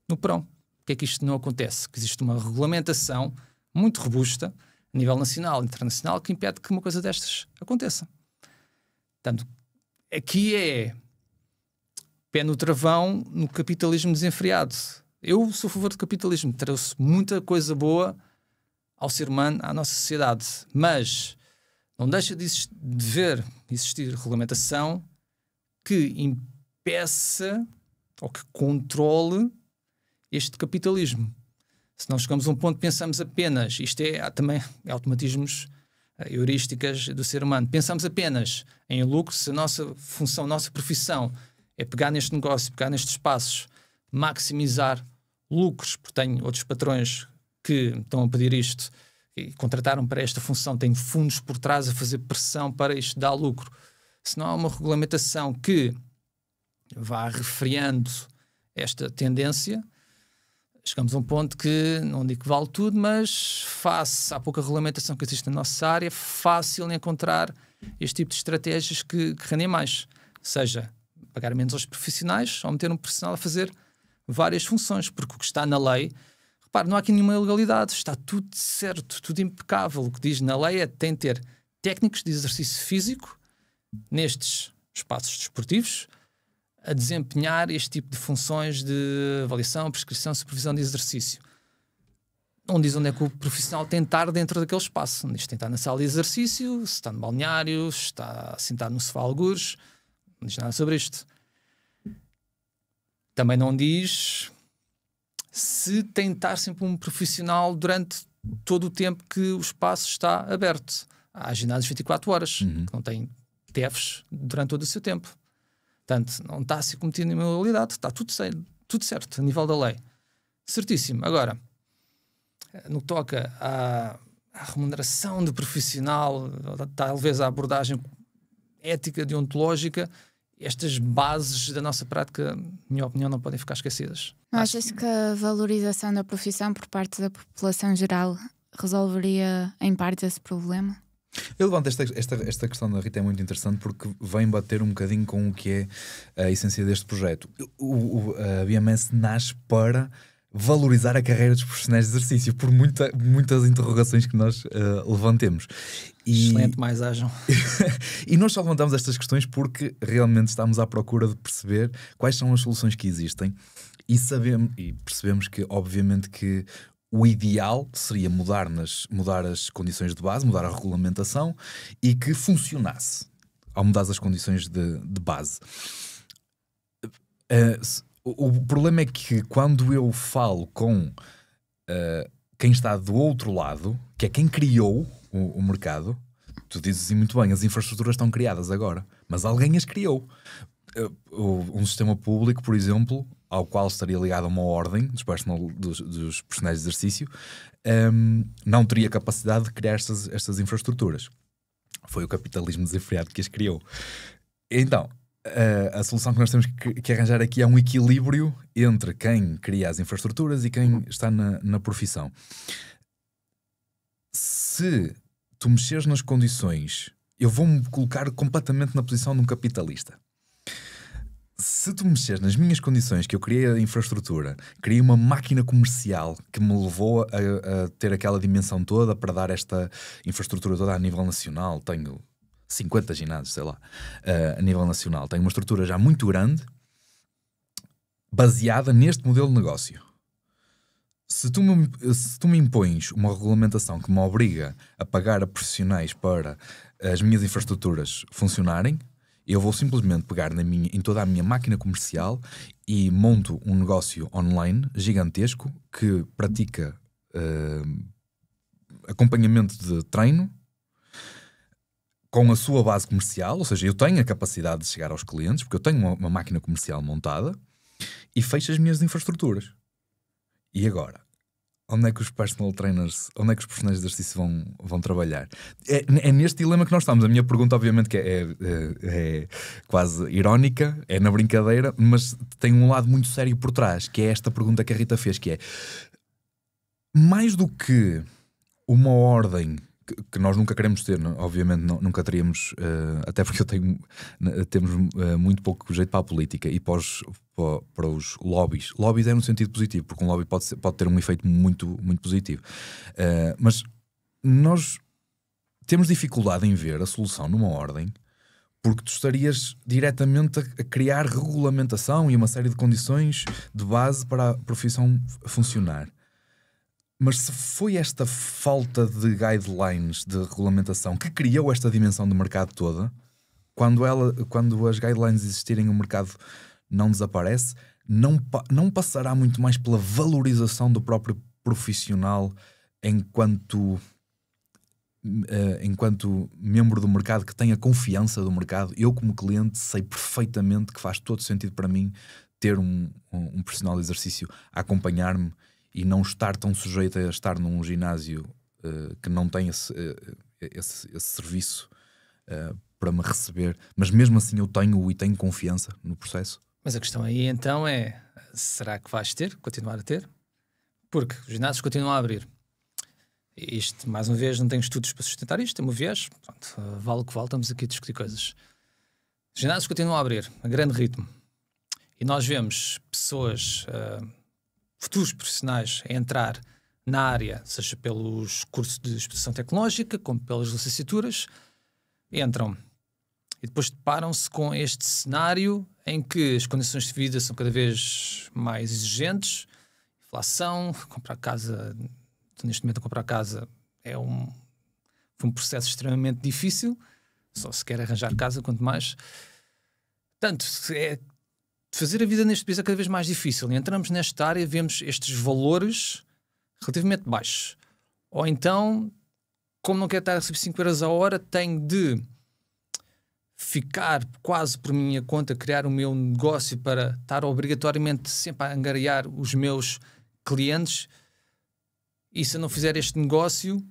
S1: no porão. Porque é que isto não acontece? Que existe uma regulamentação muito robusta a nível nacional e internacional que impede que uma coisa destas aconteça. Portanto, aqui é pé no travão no capitalismo desenfreado. Eu sou a favor do capitalismo, trouxe muita coisa boa ao ser humano, à nossa sociedade, mas não deixa de existir regulamentação que impeça ou que controle este capitalismo. Se nós chegamos a um ponto, pensamos apenas, há também automatismos, heurísticas do ser humano, pensamos apenas em lucro. Se a nossa função, a nossa profissão é pegar neste negócio, pegar nestes espaços, maximizar lucros, porque tenho outros patrões que estão a pedir isto e contrataram para esta função, têm fundos por trás a fazer pressão para isto dar lucro. Se não há uma regulamentação que vá refreando esta tendência, chegamos a um ponto que, não digo que vale tudo, mas face à pouca regulamentação que existe na nossa área, é fácil encontrar este tipo de estratégias que rendem mais. Seja pagar menos aos profissionais ou meter um profissional a fazer várias funções, porque o que está na lei, repare, não há aqui nenhuma ilegalidade, está tudo certo, tudo impecável. O que diz na lei é que tem de ter técnicos de exercício físico nestes espaços desportivos a desempenhar este tipo de funções de avaliação, prescrição, supervisão de exercício. Não diz onde é que o profissional tem de estar dentro daquele espaço. Diz que tem de estar na sala de exercício, se está no balneário, se está sentado no sofá algures, não diz nada sobre isto. Também não diz se tem de estar sempre um profissional durante todo o tempo que o espaço está aberto. Há ginásios 24 horas, que não têm TEFs durante todo o seu tempo. Portanto, não está a ser cometido nenhuma ilegalidade, está tudo certo a nível da lei. Certíssimo. Agora, no que toca à remuneração de profissional, talvez à abordagem ética, deontológica, estas bases da nossa prática, na minha opinião, não podem ficar esquecidas.
S2: Achas que a valorização da profissão por parte da população geral resolveria em parte esse problema?
S3: Eu levanto esta questão da Rita, é muito interessante porque vem bater um bocadinho com o que é a essência deste projeto. A BMS nasce para valorizar a carreira dos profissionais de exercício, por muitas interrogações que nós levantemos.
S1: Excelente, mais hajam.
S3: E nós só levantamos estas questões porque realmente estamos à procura de perceber quais são as soluções que existem e percebemos que, obviamente, que o ideal seria mudar as condições de base, mudar a regulamentação e que funcionasse ao mudar as condições de base. O problema é que quando eu falo com quem está do outro lado, que é quem criou o mercado, tu dizes assim muito bem, as infraestruturas estão criadas agora, mas alguém as criou. Um sistema público, por exemplo, ao qual estaria ligado a uma ordem dos personagens de exercício, não teria capacidade de criar estas infraestruturas. Foi o capitalismo desenfreado que as criou. Então, a solução que nós temos que arranjar aqui é um equilíbrio entre quem cria as infraestruturas e quem está na profissão. Se tu mexeres nas condições, eu vou-me colocar completamente na posição de um capitalista. Se tu mexeres nas minhas condições, que eu criei a infraestrutura, criei uma máquina comercial que me levou a ter aquela dimensão toda para dar esta infraestrutura toda a nível nacional, tenho 50 ginásios, sei lá, a nível nacional, tenho uma estrutura já muito grande, baseada neste modelo de negócio. Se tu me impões uma regulamentação que me obriga a pagar a profissionais para as minhas infraestruturas funcionarem, eu vou simplesmente pegar em toda a minha máquina comercial e monto um negócio online gigantesco que pratica acompanhamento de treino com a sua base comercial, ou seja, eu tenho a capacidade de chegar aos clientes porque eu tenho uma máquina comercial montada e fecho as minhas infraestruturas. E agora? Onde é que os personal trainers, onde é que os profissionais de exercício vão trabalhar? É neste dilema que nós estamos. A minha pergunta, obviamente, que é quase irónica, é na brincadeira, mas tem um lado muito sério por trás, que é esta pergunta que a Rita fez, que é mais do que uma ordem que nós nunca queremos ter, obviamente nunca teríamos, até porque temos muito pouco jeito para a política e para os lobbies. Lobbies é no sentido positivo, porque um lobby pode ter um efeito muito, muito positivo. Mas nós temos dificuldade em ver a solução numa ordem, porque tu estarias diretamente a criar regulamentação e uma série de condições de base para a profissão funcionar. Mas se foi esta falta de guidelines de regulamentação que criou esta dimensão do mercado toda, quando as guidelines existirem, o mercado não desaparece, não passará muito mais pela valorização do próprio profissional enquanto membro do mercado, que tenha confiança do mercado. Eu, como cliente, sei perfeitamente que faz todo sentido para mim ter um profissional de exercício a acompanhar-me e não estar tão sujeito a estar num ginásio que não tem esse serviço para me receber, mas mesmo assim eu tenho confiança no processo.
S1: Mas a questão aí então é, será que vais continuar a ter? Porque os ginásios continuam a abrir. Isto, mais uma vez, não tenho estudos para sustentar isto, tem um viés, pronto, vale o que vale, estamos aqui a discutir coisas. Os ginásios continuam a abrir, a grande ritmo. E nós vemos pessoas... futuros profissionais a entrar na área, seja pelos cursos de exposição tecnológica, como pelas licenciaturas, entram e depois deparam-se com este cenário em que as condições de vida são cada vez mais exigentes, inflação, comprar casa, neste momento comprar casa é foi um processo extremamente difícil, só se quer arranjar casa, quanto mais. Portanto, fazer a vida neste país é cada vez mais difícil. E entramos nesta área e vemos estes valores relativamente baixos. Ou então, como não quero estar a receber 5 euros a hora, tenho de ficar quase por minha conta, criar o meu negócio para estar obrigatoriamente sempre a angariar os meus clientes. E se eu não fizer este negócio,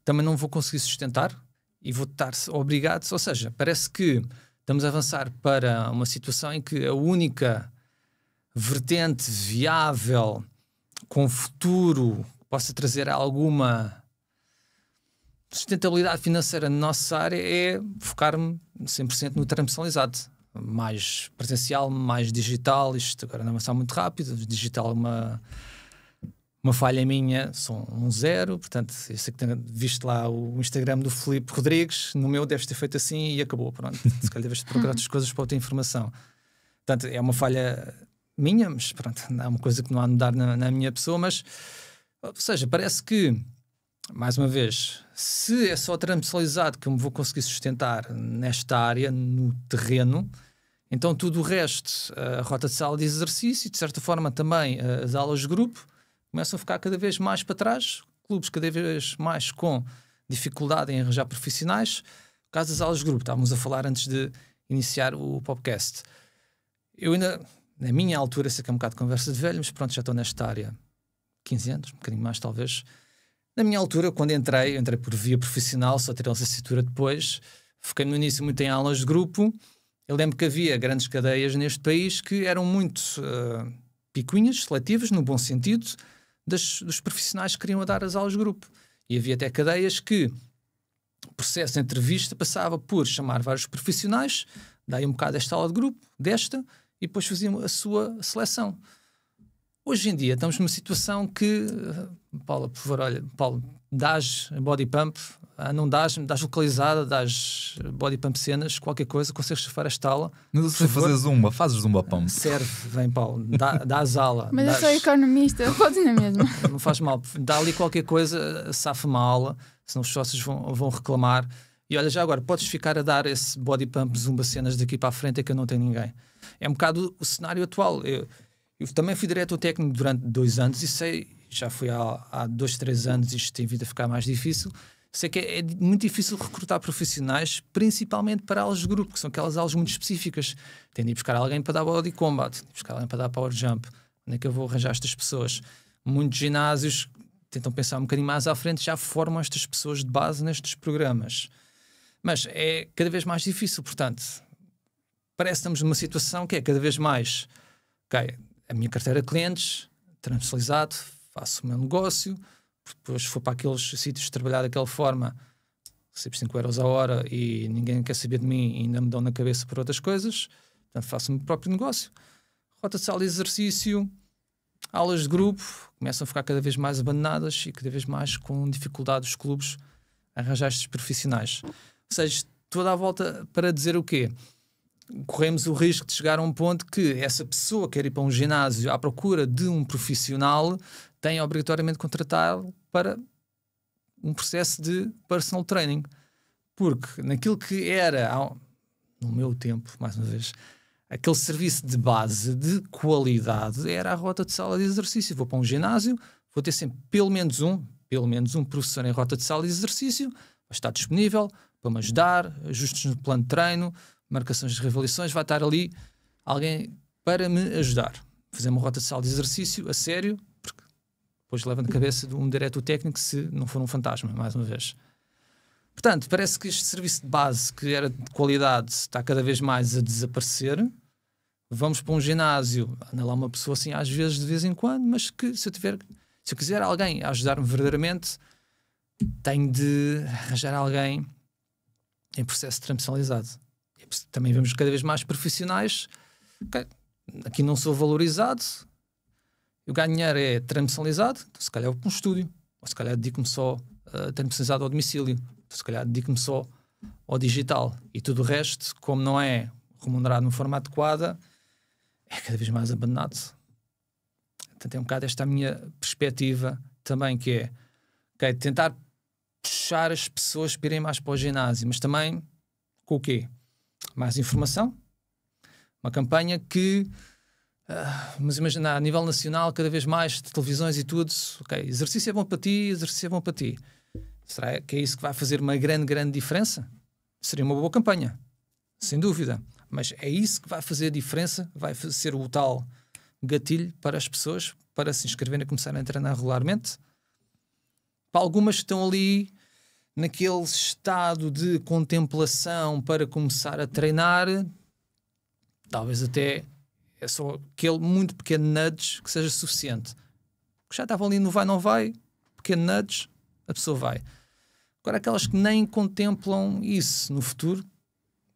S1: também não vou conseguir sustentar e vou estar obrigado. Ou seja, parece que estamos a avançar para uma situação em que a única vertente viável, com futuro, que possa trazer alguma sustentabilidade financeira na nossa área é focar-me 100% no transversalizado. Mais presencial, mais digital. Isto agora não avançar muito rápido. Digital é uma falha minha, são 0, portanto, eu sei que tenho visto lá o Instagram do Filipe Rodrigues, no meu deves ter feito assim e acabou, pronto. Se calhar deves procurar outras coisas para outra informação. Portanto, é uma falha minha, mas pronto, é uma coisa que não há de mudar na minha pessoa, mas, ou seja, parece que, mais uma vez, se é só transversalizado que eu me vou conseguir sustentar nesta área, no terreno, Então tudo o resto, a rota de sala de exercício e de certa forma também as aulas de grupo começam a ficar cada vez mais para trás, clubes cada vez mais com dificuldade em arranjar profissionais. No caso das aulas de grupo, estávamos a falar antes de iniciar o podcast. Eu ainda, na minha altura, sei que é um bocado de conversa de velho, mas pronto, já estou nesta área 15 anos, um bocadinho mais talvez. Na minha altura, quando entrei por via profissional, só tirei a licenciatura depois, foquei no início muito em aulas de grupo. Eu lembro que havia grandes cadeias neste país que eram muito picuinhas, seletivas, no bom sentido, dos profissionais que queriam dar as aulas de grupo. E havia até cadeias que o processo de entrevista passava por chamar vários profissionais, daí um bocado esta aula de grupo, desta, e depois faziam a sua seleção. Hoje em dia estamos numa situação que, Paula, por favor, olha, Paulo, dás body pump, não dás localizada, dás body pump cenas, qualquer coisa, consegues chafar esta aula.
S3: Não sei fazer zumba, fazes zumba pump.
S1: Serve, vem Paulo, dás aula.
S2: Mas eu sou economista, podes na mesma.
S1: Não faz mal, dá ali qualquer coisa, safa uma aula, senão os sócios vão reclamar. E olha, já agora, podes ficar a dar esse body pump, zumba cenas daqui para a frente, é que eu não tenho ninguém. É um bocado o cenário atual. Eu também fui diretor técnico durante 2 anos e sei, já fui há 2, 3 anos, isto tem vindo a ficar mais difícil. Sei que é muito difícil recrutar profissionais, principalmente para aulas de grupo, que são aquelas aulas muito específicas. Tem de ir buscar alguém para dar body combat, tem de buscar alguém para dar power jump. Onde é que eu vou arranjar estas pessoas? Muitos ginásios tentam pensar um bocadinho mais à frente, já formam estas pessoas de base nestes programas. Mas é cada vez mais difícil, portanto, parece que estamos numa situação que é cada vez mais, ok, a minha carteira de clientes, transversalizado, faço o meu negócio, depois for para aqueles sítios de trabalhar daquela forma, recebo 5 euros a hora e ninguém quer saber de mim e ainda me dão na cabeça por outras coisas, portanto faço o meu próprio negócio. Rota de sala de exercício, aulas de grupo, começam a ficar cada vez mais abandonadas e cada vez mais com dificuldade os clubes a arranjar estes profissionais. Ou seja, toda a volta para dizer o quê? Corremos o risco de chegar a um ponto que essa pessoa que quer ir para um ginásio à procura de um profissional tem obrigatoriamente de contratá-lo para um processo de personal training. Porque naquilo que era, no meu tempo, mais uma vez, aquele serviço de base, de qualidade, era a rota de sala de exercício. Vou para um ginásio, vou ter sempre pelo menos um professor em rota de sala de exercício, vai estar disponível para me ajudar, ajustes no plano de treino, marcações de reavaliações, vai estar ali alguém para me ajudar. Fazer uma rota de sala de exercício a sério, porque depois leva na cabeça de um diretor técnico se não for um fantasma, mais uma vez. Portanto, parece que este serviço de base, que era de qualidade, está cada vez mais a desaparecer. Vamos para um ginásio, anda lá uma pessoa assim às vezes, de vez em quando, mas que se eu quiser alguém a ajudar-me verdadeiramente, tenho de arranjar alguém em processo transversalizado. Também vemos cada vez mais profissionais. Okay, aqui não sou valorizado, eu ganho dinheiro é transversalizado, então se calhar vou para um estúdio, ou se calhar dedico-me só a transversalizado ao domicílio, então se calhar dedico-me só ao digital, e tudo o resto, como não é remunerado de uma forma adequada, é cada vez mais abandonado. Portanto, é um bocado esta a minha perspectiva também, que é okay, tentar puxar as pessoas para irem mais para o ginásio, mas também com o quê? Mais informação, uma campanha que, mas imagina, a nível nacional, cada vez mais de televisões e tudo, ok, exercício é bom para ti, exercício é bom para ti. Será que é isso que vai fazer uma grande diferença? Seria uma boa campanha, sem dúvida, mas é isso que vai fazer a diferença, vai ser o tal gatilho para as pessoas, para se inscreverem e começarem a treinar regularmente. Para algumas que estão ali naquele estado de contemplação para começar a treinar, talvez até é só aquele muito pequeno nudge que seja suficiente. Porque já estavam ali no vai, não vai, pequeno nudge, a pessoa vai. Agora, aquelas que nem contemplam isso no futuro,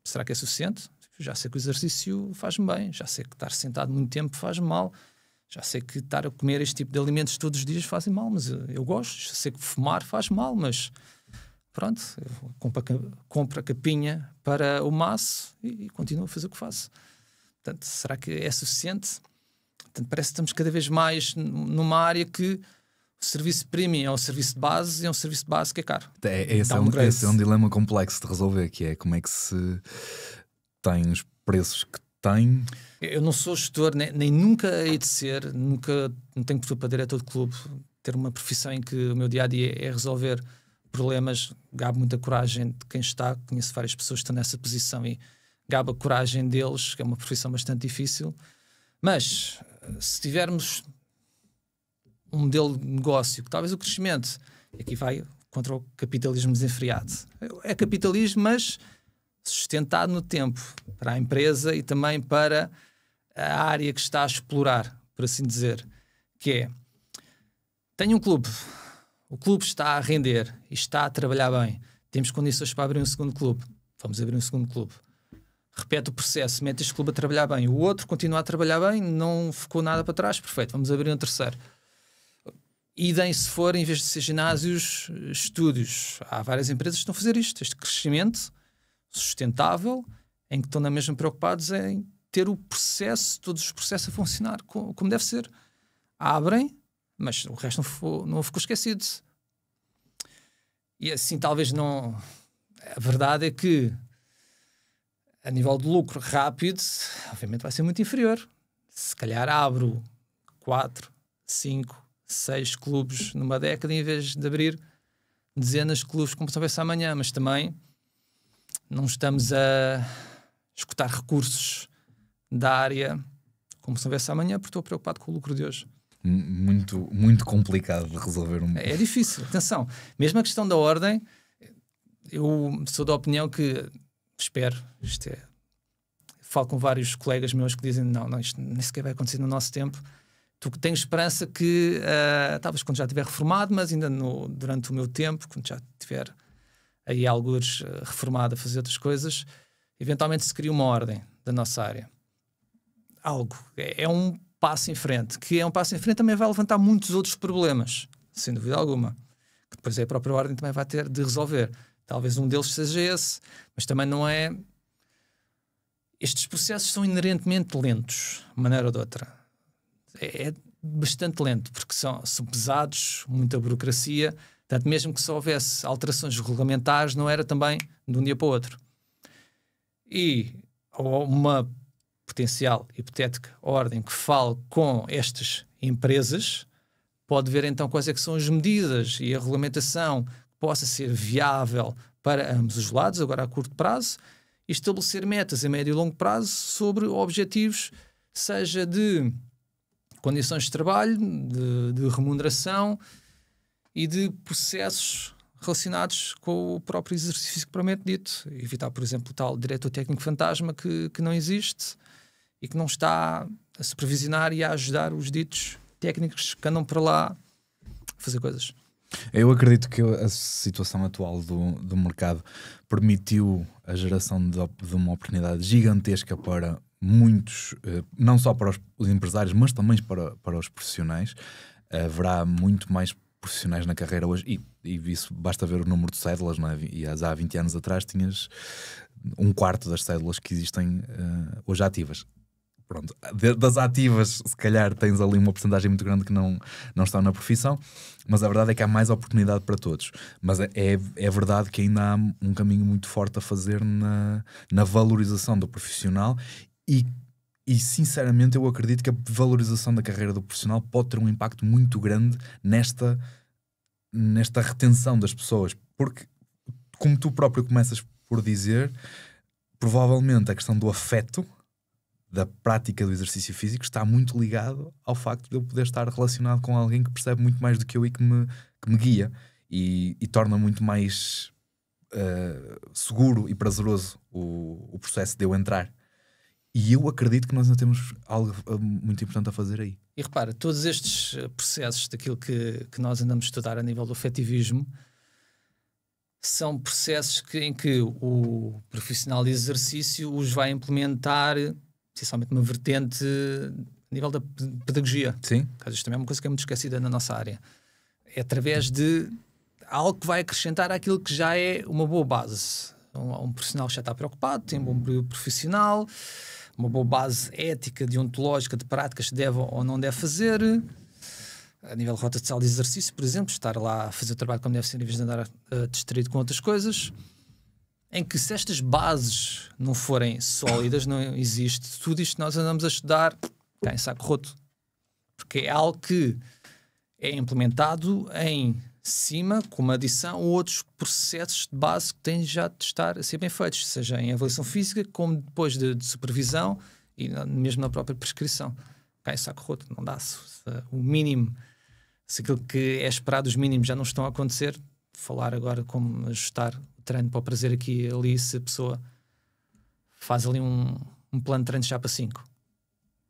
S1: será que é suficiente? Já sei que o exercício faz-me bem, já sei que estar sentado muito tempo faz-me mal, já sei que estar a comer este tipo de alimentos todos os dias fazem mal, mas eu gosto, já sei que fumar faz mal, mas pronto, eu compro a capinha para o maço e continuo a fazer o que faço. Portanto, será que é suficiente? Portanto, parece que estamos cada vez mais numa área que o serviço premium é um serviço de base e é um serviço de base que é caro.
S3: Esse é um dilema complexo de resolver, que é como é que se tem os preços que tem?
S1: Eu não sou gestor, nem nunca hei de ser, não tenho perfil para diretor de clube, ter uma profissão em que o meu dia-a-dia é resolver problemas, gabe muita coragem de quem está, conheço várias pessoas que estão nessa posição e gabe a coragem deles, que é uma profissão bastante difícil, mas se tivermos um modelo de negócio, que talvez o crescimento, e aqui vai contra o capitalismo desenfreado, é capitalismo, mas sustentado no tempo, para a empresa e também para a área que está a explorar, por assim dizer, que é, tenho um clube, o clube está a render e está a trabalhar bem, temos condições para abrir um segundo clube, vamos abrir um segundo clube. Repete o processo, mete este clube a trabalhar bem, o outro continua a trabalhar bem, não ficou nada para trás, perfeito, vamos abrir um terceiro. Idem se for, em vez de ser ginásios, estúdios. Há várias empresas que estão a fazer isto, este crescimento sustentável, em que estão na mesma preocupados em ter o processo, todos os processos a funcionar como deve ser. Abrem, mas o resto não ficou esquecido. E assim talvez não... A verdade é que a nível de lucro rápido, obviamente vai ser muito inferior. Se calhar abro 4, 5, 6 clubes numa década em vez de abrir dezenas de clubes como se houvesse amanhã, mas também não estamos a escutar recursos da área como se houvesse amanhã, porque estou preocupado com o lucro de hoje.
S3: Muito, muito complicado de resolver
S1: É difícil, atenção. Mesmo a questão da ordem, eu sou da opinião que falo com vários colegas meus que dizem não, isto nem sequer vai acontecer no nosso tempo. Tenho esperança que, talvez quando já estiver reformado, mas ainda durante o meu tempo, quando já estiver aí algures reformado a fazer outras coisas, eventualmente se cria uma ordem da nossa área. É um passo em frente, que é um passo em frente também vai levantar muitos outros problemas, sem dúvida alguma, que depois a própria ordem também vai ter de resolver. Talvez um deles seja esse, mas também não é... Estes processos são inerentemente lentos, de maneira ou de outra. É bastante lento, porque são pesados, muita burocracia. Portanto, mesmo que só houvesse alterações regulamentares, não era também de um dia para o outro. E uma potencial, hipotética ordem que fale com estas empresas pode ver então quais é que são as medidas e a regulamentação que possa ser viável para ambos os lados, agora a curto prazo, e estabelecer metas a médio e longo prazo sobre objetivos, seja de condições de trabalho, de remuneração e de processos relacionados com o próprio exercício propriamente dito. Evitar, por exemplo, o tal diretor técnico fantasma que não existe e que não está a supervisionar e a ajudar os ditos técnicos que andam para lá a fazer coisas.
S3: Eu acredito que a situação atual do mercado permitiu a geração de uma oportunidade gigantesca para muitos, não só para os empresários, mas também para os profissionais. Haverá muito mais profissionais na carreira hoje, e isso basta ver o número de cédulas, não é? E há 20 anos atrás tinhas 1/4 das cédulas que existem hoje ativas. Pronto, das ativas, se calhar tens ali uma porcentagem muito grande que não estão na profissão, mas a verdade é que há mais oportunidade para todos. Mas é verdade que ainda há um caminho muito forte a fazer na valorização do profissional e sinceramente eu acredito que a valorização da carreira do profissional pode ter um impacto muito grande nesta retenção das pessoas, porque, como tu próprio começas por dizer, provavelmente a questão do afeto, da prática do exercício físico, está muito ligado ao facto de eu poder estar relacionado com alguém que percebe muito mais do que eu e que me guia e torna muito mais seguro e prazeroso o processo de eu entrar. E eu acredito que nós ainda temos algo muito importante a fazer aí.
S1: E repara, todos estes processos daquilo que nós andamos a estudar a nível do afetivismo são processos em que o profissional de exercício os vai implementar, essencialmente uma vertente a nível da pedagogia.
S3: Sim.
S1: Isto também é uma coisa que é muito esquecida na nossa área. É através de algo que vai acrescentar aquilo que já é uma boa base. Um profissional que já está preocupado, tem um bom período profissional, uma boa base ética, deontológica, de práticas que deve ou não deve fazer. A nível de rota de sala de exercício, por exemplo, estar lá a fazer o trabalho como deve ser, em vez de andar distraído com outras coisas. em que se estas bases não forem sólidas, não existe tudo isto que nós andamos a estudar, cai em saco roto. Porque é algo que é implementado em cima, com uma adição ou outros processos de base que têm já de estar a ser bem feitos, seja em avaliação física, como depois de supervisão e mesmo na própria prescrição. Cai em saco roto, não dá. Se o mínimo, se aquilo que é esperado, os mínimos já não estão a acontecer, falar agora como ajustar o treino para o prazer aqui e ali, se a pessoa faz ali um plano de treino de chapa 5.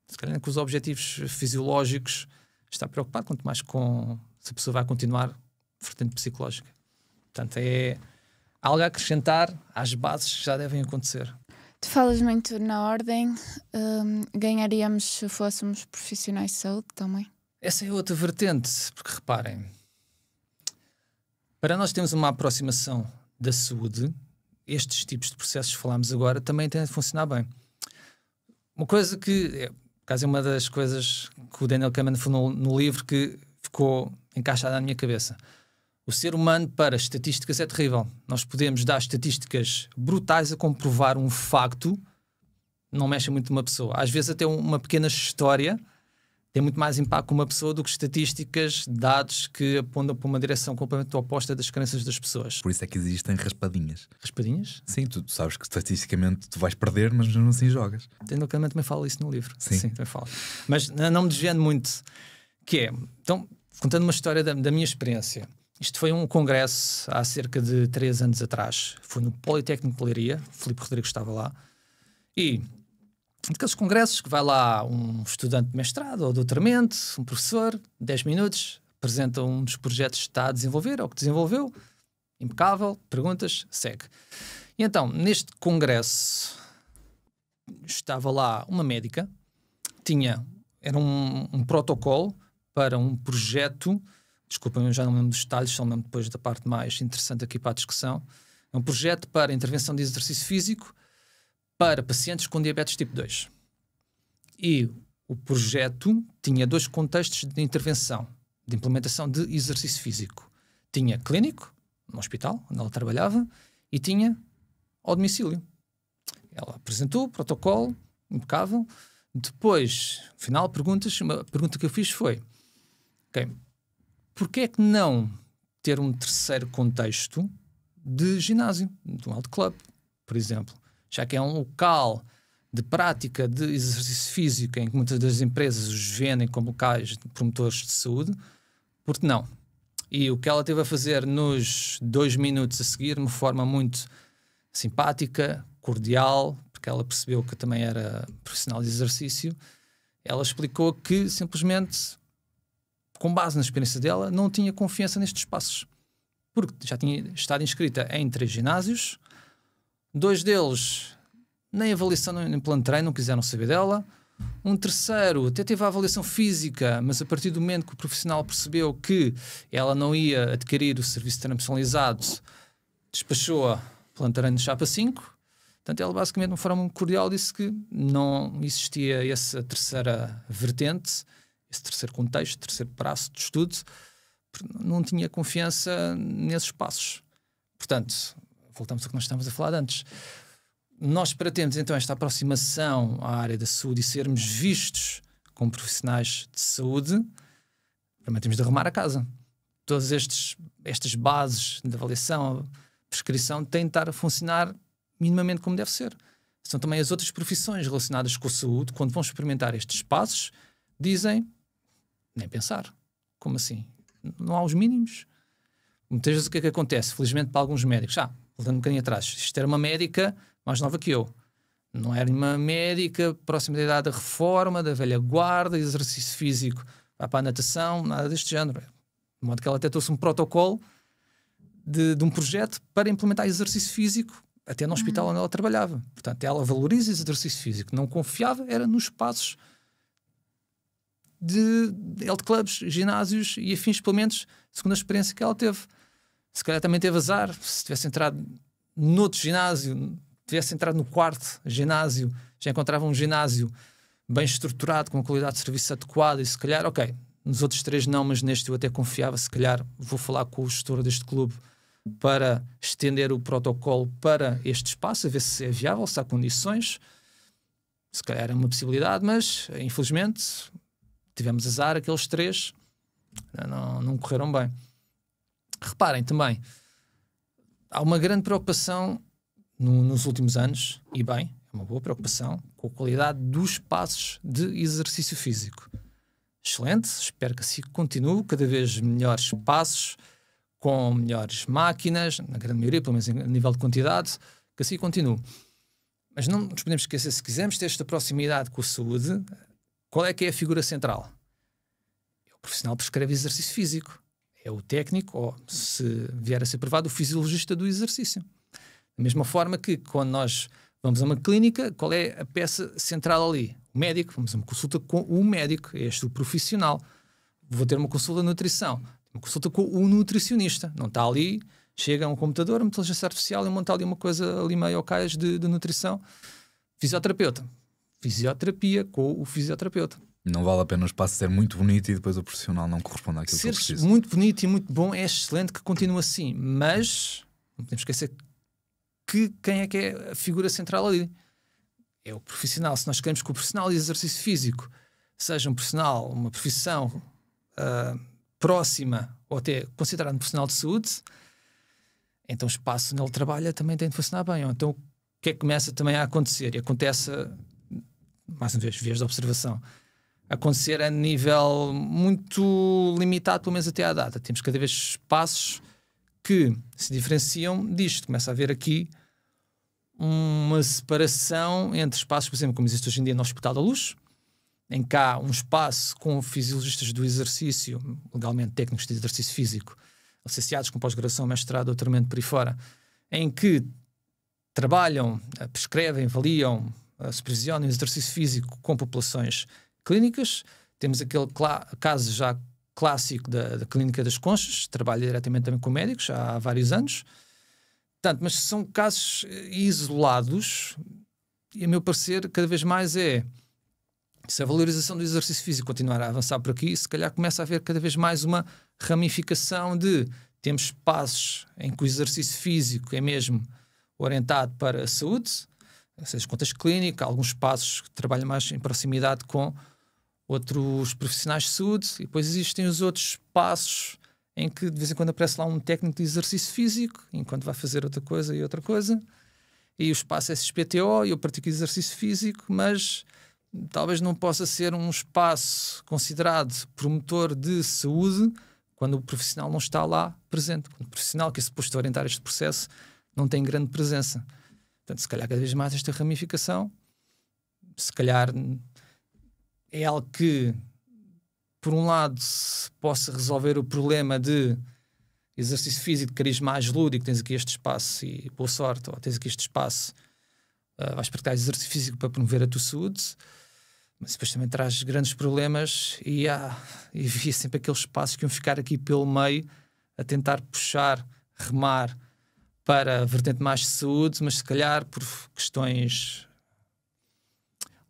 S1: Se calhar com os objetivos fisiológicos está preocupado, quanto mais com se a pessoa vai continuar vertente psicológica. Portanto, é algo a acrescentar às bases que já devem acontecer.
S2: Tu falas muito na ordem, ganharíamos se fôssemos profissionais de saúde também?
S1: Essa é outra vertente, porque reparem, para nós termos uma aproximação da saúde, estes tipos de processos que falámos agora também têm de funcionar bem. Uma coisa que, por acaso, é uma das coisas que o Daniel Kahneman falou no livro que ficou encaixada na minha cabeça. O ser humano para estatísticas é terrível. Nós podemos dar estatísticas brutais a comprovar um facto, não mexe muito uma pessoa. Às vezes até uma pequena história tem muito mais impacto com uma pessoa do que estatísticas, dados que apontam para uma direção completamente oposta das crenças das pessoas.
S3: Por isso é que existem raspadinhas.
S1: Raspadinhas?
S3: Sim, tu sabes que estatisticamente tu vais perder, mas mesmo assim jogas.
S1: Daniel Kahneman também fala isso no livro.
S3: Sim,
S1: também fala. Mas não me desviando muito. Que é, então, contando uma história da minha experiência. Isto foi um congresso há cerca de 3 anos atrás. Foi no Politécnico de Leiria. O Filipe Rodrigues estava lá. E daqueles congressos que vai lá um estudante de mestrado ou doutoramento, um professor, 10 minutos, apresenta um dos projetos que está a desenvolver ou que desenvolveu. Impecável. Perguntas, segue. E então, neste congresso, estava lá uma médica. Era um protocolo para um projeto. Desculpem, eu já não me lembro dos detalhes, só me lembro depois da parte mais interessante aqui para a discussão. É um projeto para intervenção de exercício físico para pacientes com diabetes tipo 2. E o projeto tinha 2 contextos de intervenção, de implementação de exercício físico. Tinha clínico, no hospital, onde ela trabalhava, e tinha ao domicílio. Ela apresentou o protocolo, impecável. Depois, no final, perguntas. Uma pergunta que eu fiz foi: ok, porquê é que não ter um terceiro contexto de ginásio, de um health club, por exemplo? Já que é um local de prática de exercício físico em que muitas das empresas os vendem como locais de promotores de saúde, por que não? E o que ela teve a fazer nos 2 minutos a seguir, de uma forma muito simpática, cordial, porque ela percebeu que também era profissional de exercício, ela explicou que simplesmente, com base na experiência dela, não tinha confiança nestes passos. Porque já tinha estado inscrita em 3 ginásios, 2 deles nem avaliação nem plano de treino, não quiseram saber dela. Um terceiro até teve a avaliação física, mas a partir do momento que o profissional percebeu que ela não ia adquirir o serviço de treino personalizado, despachou-a plano de treino de chapa 5. Portanto, ela basicamente, de uma forma muito cordial, disse que não existia essa terceira vertente, esse terceiro contexto, terceiro braço de estudo, não tinha confiança nesses passos. Portanto, voltamos ao que nós estávamos a falar antes. Nós, para termos então esta aproximação à área da saúde e sermos vistos como profissionais de saúde, primeiro temos de arrumar a casa. Todas estas bases de avaliação, prescrição, têm de estar a funcionar minimamente como deve ser. São também as outras profissões relacionadas com a saúde, quando vão experimentar estes passos, dizem, nem pensar. Como assim? Não há os mínimos? Muitas vezes o que é que acontece? Felizmente para alguns médicos, voltando um bocadinho atrás, isto era uma médica mais nova que eu. Não era uma médica próxima da idade da reforma, da velha guarda, exercício físico, vai para a natação, nada deste género. De modo que ela até trouxe um protocolo de um projeto para implementar exercício físico até no hospital onde ela trabalhava. Portanto, ela valoriza esse exercício físico. Não confiava, era nos passos de health clubs, ginásios e afins, pelo menos, segundo a experiência que ela teve. Se calhar também teve azar, se tivesse entrado noutro ginásio, tivesse entrado no 4º ginásio, já encontrava um ginásio bem estruturado, com uma qualidade de serviço adequada, e se calhar, ok, nos outros 3 não, mas neste eu até confiava, se calhar vou falar com o gestor deste clube para estender o protocolo para este espaço, a ver se é viável, se há condições. Se calhar é uma possibilidade, mas infelizmente tivemos azar, aqueles 3 não correram bem. Reparem também, há uma grande preocupação nos últimos anos, e bem, é uma boa preocupação, com a qualidade dos espaços de exercício físico. Excelente, espero que assim continue, cada vez melhores espaços, com melhores máquinas, na grande maioria, pelo menos a nível de quantidade, que assim continue. Mas não nos podemos esquecer, se quisermos ter esta proximidade com a saúde, qual é que é a figura central? É o profissional que prescreve exercício físico. É o técnico, ou se vier a ser provado, o fisiologista do exercício. Da mesma forma que quando nós vamos a uma clínica, qual é a peça central ali? O médico. Vamos a uma consulta com o médico, é este o profissional. Vou ter uma consulta de nutrição, uma consulta com o nutricionista. Não está ali, chega a um computador, uma inteligência artificial e monta ali uma coisa ali meio ao cais de nutrição. Fisioterapeuta. Fisioterapia com o fisioterapeuta.
S3: Não vale a pena o espaço ser muito bonito e depois o profissional não corresponde àquilo que eu preciso.
S1: Ser muito bonito e muito bom é excelente que continue assim, mas não podemos esquecer que quem é que é a figura central ali? É o profissional. Se nós queremos que o profissional de exercício físico seja um profissional, uma profissão próxima ou até considerado um profissional de saúde, então o espaço onde ele trabalha também tem de funcionar bem. Ou então o que é que começa também a acontecer? E acontece, mais uma vez, vias de observação, acontecer a nível muito limitado, pelo menos até à data. Temos cada vez espaços que se diferenciam disto. Começa a haver aqui uma separação entre espaços, por exemplo, como existe hoje em dia no Hospital da Luz, em que há um espaço com fisiologistas do exercício, legalmente técnicos de exercício físico, licenciados com pós-graduação, mestrado, doutoramento por aí fora, em que trabalham, prescrevem, avaliam, supervisionam o exercício físico com populações clínicas. Temos aquele caso já clássico da Clínica das Conchas, trabalha diretamente também com médicos há vários anos. Portanto, mas são casos isolados e, a meu parecer, cada vez mais se a valorização do exercício físico continuar a avançar por aqui, se calhar começa a haver cada vez mais uma ramificação de temos espaços em que o exercício físico é mesmo orientado para a saúde, seja contexto clínico, alguns espaços que trabalham mais em proximidade com outros profissionais de saúde, e depois existem os outros espaços em que de vez em quando aparece lá um técnico de exercício físico, enquanto vai fazer outra coisa, e o espaço é SPTO, e eu pratico exercício físico, mas talvez não possa ser um espaço considerado promotor de saúde quando o profissional não está lá presente, quando o profissional que é suposto orientar este processo não tem grande presença. Portanto, se calhar cada vez mais esta ramificação, se calhar é algo que, por um lado, se possa resolver o problema de exercício físico de cariz mais lúdico, tens aqui este espaço e boa sorte, ou tens aqui este espaço, vais praticar exercício físico para promover a tua saúde, mas depois também traz grandes problemas e havia sempre aqueles espaços que iam ficar aqui pelo meio a tentar puxar, remar para a vertente mais de saúde, mas se calhar por questões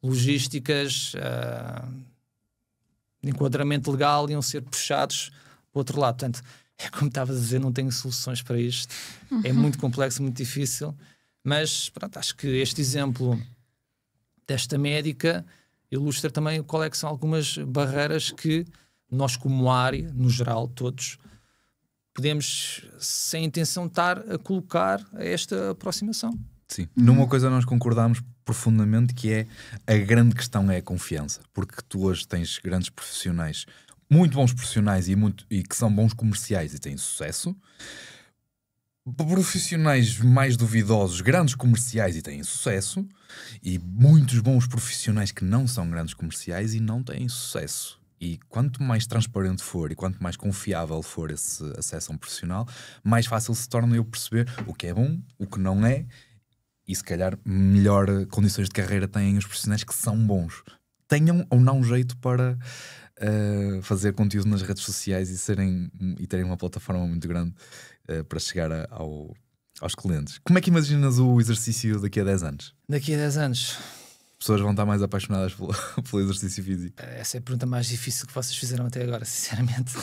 S1: logísticas, de enquadramento legal, iam ser puxados para o outro lado. Portanto, é como estavas a dizer, não tenho soluções para isto. É muito complexo, muito difícil, mas pronto, acho que este exemplo desta médica ilustra também qual é que são algumas barreiras que nós, como área, no geral, todos, podemos, sem intenção, estar a colocar a esta aproximação.
S3: Sim. Numa coisa nós concordamos profundamente, que é a grande questão é a confiança, porque tu hoje tens grandes profissionais, muito bons profissionais e que são bons comerciais e têm sucesso, profissionais mais duvidosos, grandes comerciais e têm sucesso, e muitos bons profissionais que não são grandes comerciais e não têm sucesso. E quanto mais transparente for e quanto mais confiável for esse acesso a um profissional, mais fácil se torna eu perceber o que é bom, o que não é, e se calhar melhor condições de carreira têm os profissionais que são bons. Tenham ou não jeito para fazer conteúdo nas redes sociais e terem uma plataforma muito grande para chegar aos clientes. Como é que imaginas o exercício daqui a 10 anos?
S1: Daqui a 10 anos...
S3: As pessoas vão estar mais apaixonadas pelo exercício físico.
S1: Essa é a pergunta mais difícil que vocês fizeram até agora, sinceramente.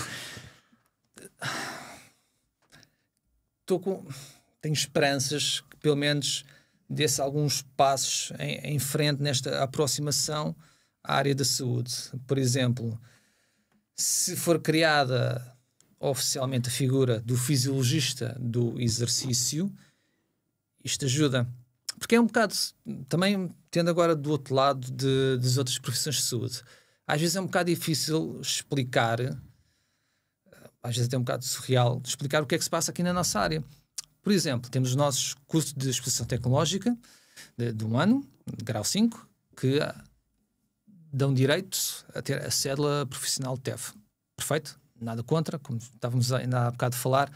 S1: tenho esperanças que pelo menos desse alguns passos em frente nesta aproximação à área da saúde. Por exemplo, se for criada oficialmente a figura do fisiologista do exercício, isto ajuda. Porque é um bocado, também tendo agora do outro lado das outras profissões de saúde, às vezes é um bocado difícil explicar, às vezes até um bocado surreal, explicar o que é que se passa aqui na nossa área. Por exemplo, temos os nossos cursos de especialização tecnológica de 1 ano, de grau 5, que dão direito a ter a cédula profissional TEV. Perfeito? Nada contra, como estávamos ainda há bocado a falar,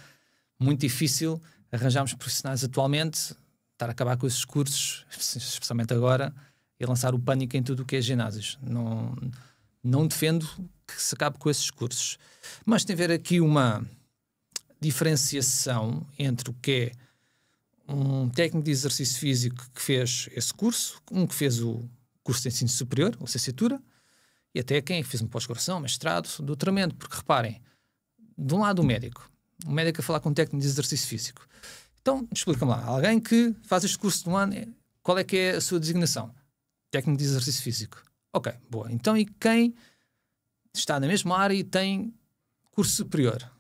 S1: muito difícil arranjarmos profissionais atualmente, estar a acabar com esses cursos, especialmente agora, e lançar o pânico em tudo o que é ginásios. Não defendo que se acabe com esses cursos. Mas tem a ver aqui uma diferenciação entre o que é um técnico de exercício físico que fez esse curso, um que fez o curso de ensino superior, a licenciatura, e até quem fez uma pós-graduação, mestrado, doutoramento, porque reparem, de um lado o médico a falar com um técnico de exercício físico. Então, explica-me lá, alguém que faz este curso de 1 ano, qual é que é a sua designação? Técnico de exercício físico. Ok, boa. Então, e quem está na mesma área e tem curso superior?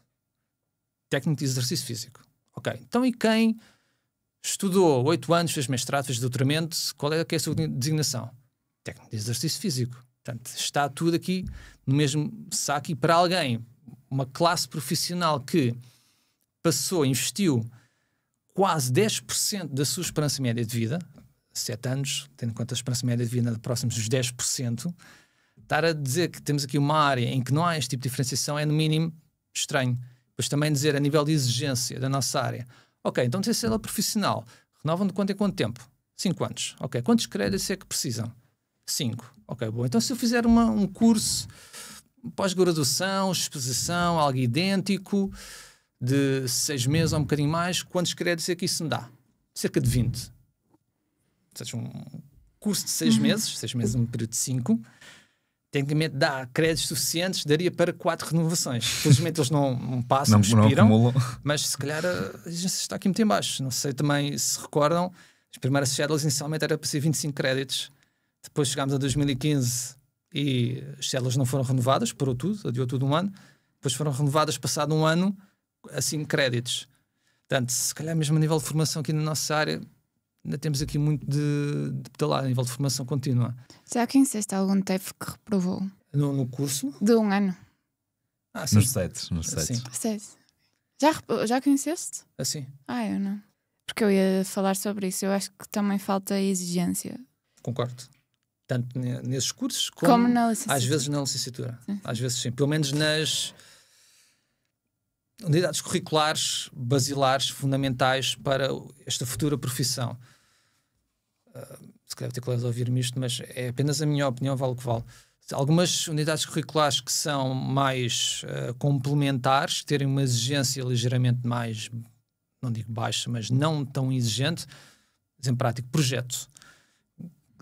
S1: Técnico de exercício físico. Ok, então e quem estudou 8 anos, fez mestrado, fez doutoramento, qual é que é a sua designação? Técnico de exercício físico. Portanto, está tudo aqui no mesmo saco, e para alguém, uma classe profissional que investiu quase 10% da sua esperança média de vida, 7 anos, tendo em conta a esperança média de vida próximos dos 10%, estar a dizer que temos aqui uma área em que não há este tipo de diferenciação é no mínimo estranho. Depois também dizer a nível de exigência da nossa área, ok, então tem célula profissional, renovam de quanto em quanto tempo? 5 anos. Ok, quantos créditos é que precisam? 5. Ok, bom. Então se eu fizer um curso pós-graduação, exposição, algo idêntico, de 6 meses ou um bocadinho mais, quantos créditos é que isso me dá? Cerca de 20. Ou seja, um curso de 6 meses num período de 5, tecnicamente dá créditos suficientes, daria para 4 renovações. Felizmente eles não passam, expiram, mas se calhar a exigência está aqui muito em baixo. Não sei também se recordam, as primeiras cédulas inicialmente era para ser 25 créditos. Depois chegámos a 2015 e as cédulas não foram renovadas, parou tudo, adiou tudo 1 ano. Depois foram renovadas passado 1 ano a 5 créditos. Portanto, se calhar mesmo a nível de formação aqui na nossa área, ainda temos aqui muito de pedalar a nível de formação contínua.
S2: Já conheceste algum TEF que reprovou?
S1: No curso?
S2: De 1 ano.
S1: Sim.
S3: Nos sets.
S2: Sim. Já conheceste?
S1: Assim.
S2: Eu não. Porque eu ia falar sobre isso. Eu acho que também falta exigência.
S1: Concordo. Tanto nesses cursos como
S2: na licenciatura.
S1: Às vezes na licenciatura.
S2: Sim.
S1: Às vezes sim. Pelo menos nas unidades curriculares basilares fundamentais para esta futura profissão. Se calhar vou ter colegas a ouvir-me isto, mas é apenas a minha opinião, vale o que vale. Algumas unidades curriculares que são mais complementares, que terem uma exigência ligeiramente mais, não digo baixa, mas não tão exigente, exemplo prático, projeto.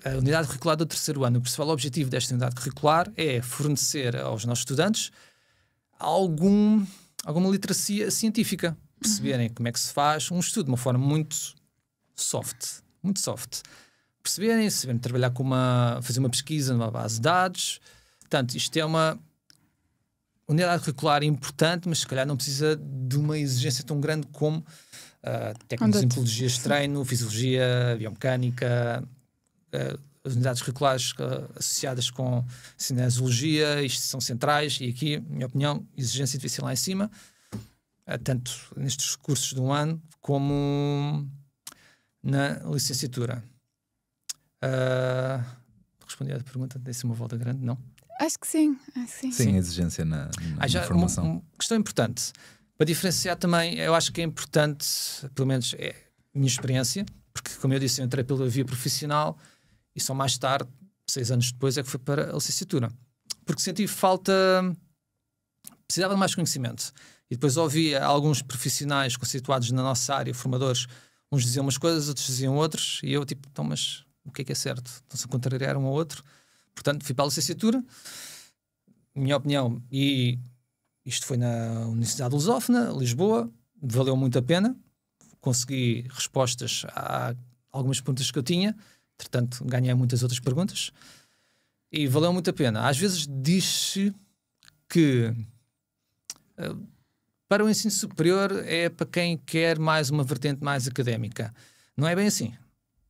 S1: A unidade curricular do 3º ano, o principal objetivo desta unidade curricular é fornecer aos nossos estudantes alguma literacia científica, perceberem como é que se faz um estudo de uma forma muito soft. Saberem trabalhar fazer uma pesquisa numa base de dados. Portanto, isto é uma unidade curricular importante, mas se calhar não precisa de uma exigência tão grande como técnicas de metodologias de treino, fisiologia, biomecânica, as unidades curriculares associadas com cinesiologia. Isto são centrais e aqui, na minha opinião, exigência deve ser lá em cima, tanto nestes cursos de 1 ano como na licenciatura. Respondi à pergunta, dei-se uma volta grande, não?
S2: Acho que sim.
S3: Sim, a exigência na formação.
S1: Uma questão importante, para diferenciar também, eu acho que é importante, pelo menos é a minha experiência, porque como eu disse, eu entrei pela via profissional e só mais tarde, 6 anos depois, é que foi para a licenciatura. Porque senti falta, precisava de mais conhecimento. E depois ouvi alguns profissionais conceituados na nossa área, formadores, uns diziam umas coisas, outros diziam outras, e eu então, mas o que é certo? Estão-se a contrariar um ao outro. Portanto, fui para a licenciatura, minha opinião, e isto foi na Universidade de Lusófona, Lisboa, valeu muito a pena, consegui respostas a algumas perguntas que eu tinha. Entretanto, ganhei muitas outras perguntas e valeu muito a pena. Às vezes diz-se que para o ensino superior é para quem quer mais uma vertente mais académica. Não é bem assim.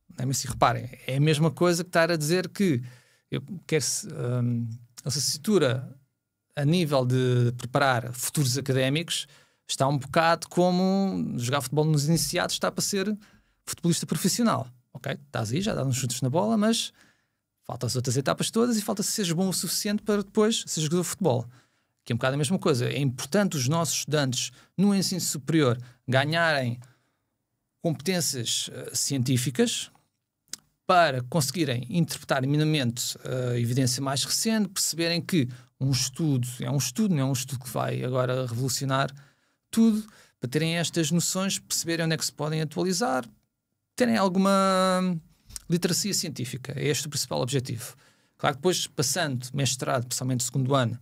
S1: Não é bem assim. Reparem, é a mesma coisa que estar a dizer que eu quero a licenciatura a nível de preparar futuros académicos está um bocado como jogar futebol nos iniciados está para ser futebolista profissional. Ok, estás aí, já dá uns chutes na bola, mas faltam as outras etapas todas e falta seres bom o suficiente para depois ser jogador de futebol. Que é um bocado a mesma coisa. É importante os nossos estudantes no ensino superior ganharem competências científicas para conseguirem interpretar minimamente a evidência mais recente, perceberem que um estudo é um estudo, não é um estudo que vai agora revolucionar tudo, para terem estas noções, perceberem onde é que se podem atualizar, terem alguma literacia científica. É este o principal objetivo. Claro que depois, passando mestrado, principalmente segundo ano,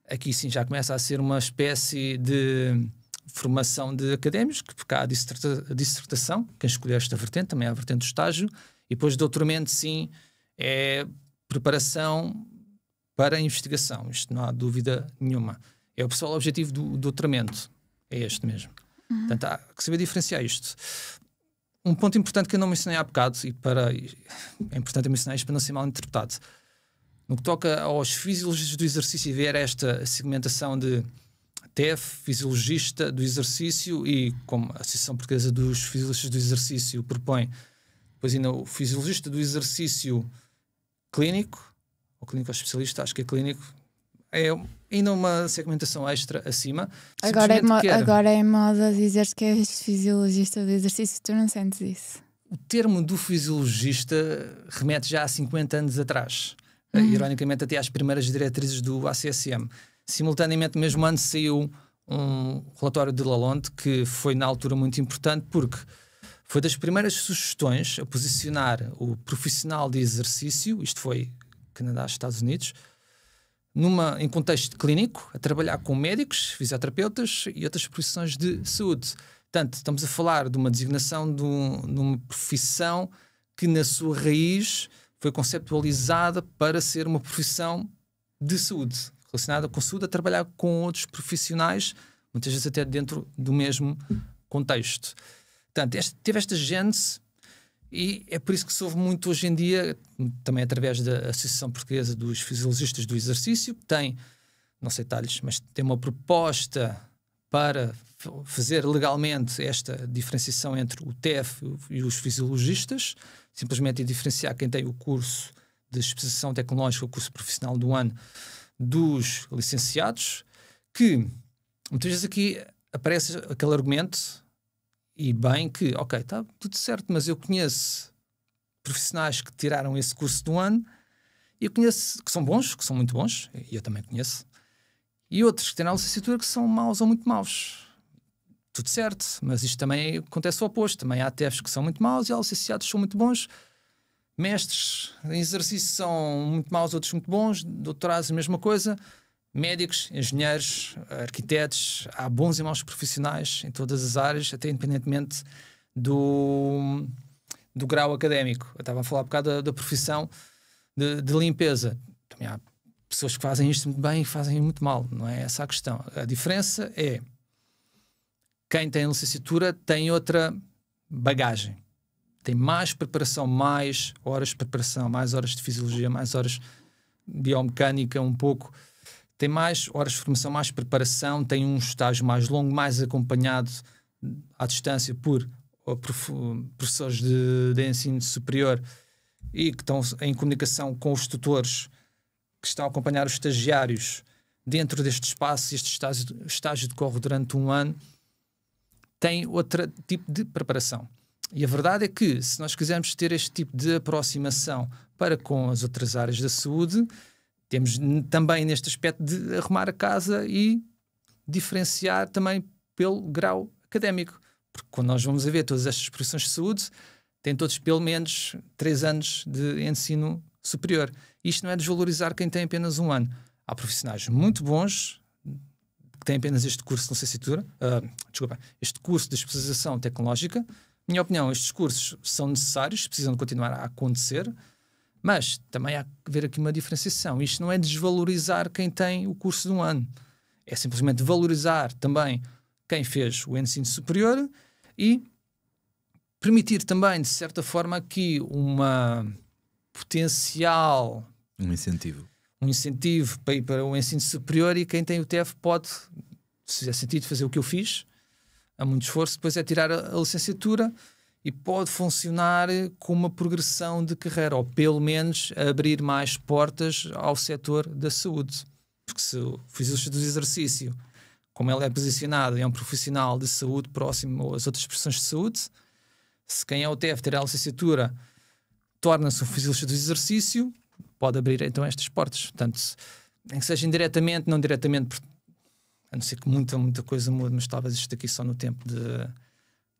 S1: aqui sim já começa a ser uma espécie de formação de académicos, porque há a dissertação, quem escolher esta vertente, também há a vertente do estágio, e depois doutoramento sim, é preparação para a investigação. Isto não há dúvida nenhuma. É o principal objetivo do doutoramento. É este mesmo. Portanto, há que saber diferenciar isto. Um ponto importante que eu não mencionei há bocado, é importante eu mencionar isto para não ser mal interpretado. No que toca aos fisiologistas do exercício e ver esta segmentação de TEF, fisiologista do exercício e como a Associação Portuguesa dos Fisiologistas do Exercício propõe, depois ainda o fisiologista do exercício clínico, ou clínico especialista, acho que é clínico, é ainda uma segmentação extra acima.
S2: Agora é moda dizer que és fisiologista do exercício, tu não sentes isso?
S1: O termo do fisiologista remete já a 50 anos atrás. Ironicamente até às primeiras diretrizes do ACSM. Simultaneamente, no mesmo ano, saiu um relatório de Lalonde que foi na altura muito importante porque foi das primeiras sugestões a posicionar o profissional de exercício, isto foi Canadá, Estados Unidos, em contexto clínico, a trabalhar com médicos, fisioterapeutas e outras profissões de saúde. Portanto, estamos a falar de uma designação de uma profissão que na sua raiz foi conceptualizada para ser uma profissão de saúde, relacionada com saúde, a trabalhar com outros profissionais, muitas vezes até dentro do mesmo contexto. Portanto, teve esta gênese e é por isso que se ouve muito hoje em dia, também através da Associação Portuguesa dos Fisiologistas do Exercício, que tem, não sei detalhes, mas tem uma proposta para fazer legalmente esta diferenciação entre o TEF e os fisiologistas, simplesmente diferenciar quem tem o curso de especialização tecnológica, o curso profissional do ano, dos licenciados, que muitas vezes aqui aparece aquele argumento, e bem que, ok, está tudo certo, mas eu conheço profissionais que tiraram esse curso do ano, e eu conheço que são bons, que são muito bons, e eu também conheço, e outros que tiraram a licenciatura que são maus ou muito maus. Tudo certo, mas isto também acontece o oposto. Também há TEFs que são muito maus e há licenciados que são muito bons. Mestres em exercício são muito maus, outros muito bons. Doutorados, a mesma coisa. Médicos, engenheiros, arquitetos. Há bons e maus profissionais em todas as áreas, até independentemente do grau académico. Eu estava a falar um bocado da profissão de limpeza. Também há pessoas que fazem isto muito bem e fazem muito mal. Não é essa a questão. A diferença é quem tem licenciatura tem outra bagagem. Tem mais preparação, mais horas de preparação, mais horas de fisiologia, mais horas de biomecânica, um pouco. Tem mais horas de formação, mais preparação, tem um estágio mais longo, mais acompanhado à distância por professores de ensino superior e que estão em comunicação com os tutores que estão a acompanhar os estagiários dentro deste espaço. Este estágio decorre durante um ano. Tem outro tipo de preparação. E a verdade é que, se nós quisermos ter este tipo de aproximação para com as outras áreas da saúde, temos também neste aspecto de arrumar a casa e diferenciar também pelo grau académico. Porque quando nós vamos a ver todas estas profissões de saúde, têm todos pelo menos 3 anos de ensino superior. Isto não é desvalorizar quem tem apenas um ano. Há profissionais muito bons, que tem apenas este curso de licenciatura, este curso de especialização tecnológica. Minha opinião, estes cursos são necessários, precisam de continuar a acontecer, mas também há que ver aqui uma diferenciação. Isto não é desvalorizar quem tem o curso de um ano, é simplesmente valorizar também quem fez o ensino superior e permitir também, de certa forma, aqui uma potencial...
S3: Um incentivo
S1: para ir para o ensino superior, e quem tem o TEF pode, se fizer sentido, fazer o que eu fiz, há muito esforço, depois é tirar a licenciatura e pode funcionar com uma progressão de carreira, ou pelo menos abrir mais portas ao setor da saúde. Porque se o fisiologista do exercício, como ele é posicionado, é um profissional de saúde próximo às outras profissões de saúde, se quem é o TEF ter a licenciatura torna-se um fisiologista do exercício, pode abrir então estas portas. Portanto, nem que seja indiretamente, não diretamente, a não ser que muita coisa mude, mas talvez isto aqui só no tempo de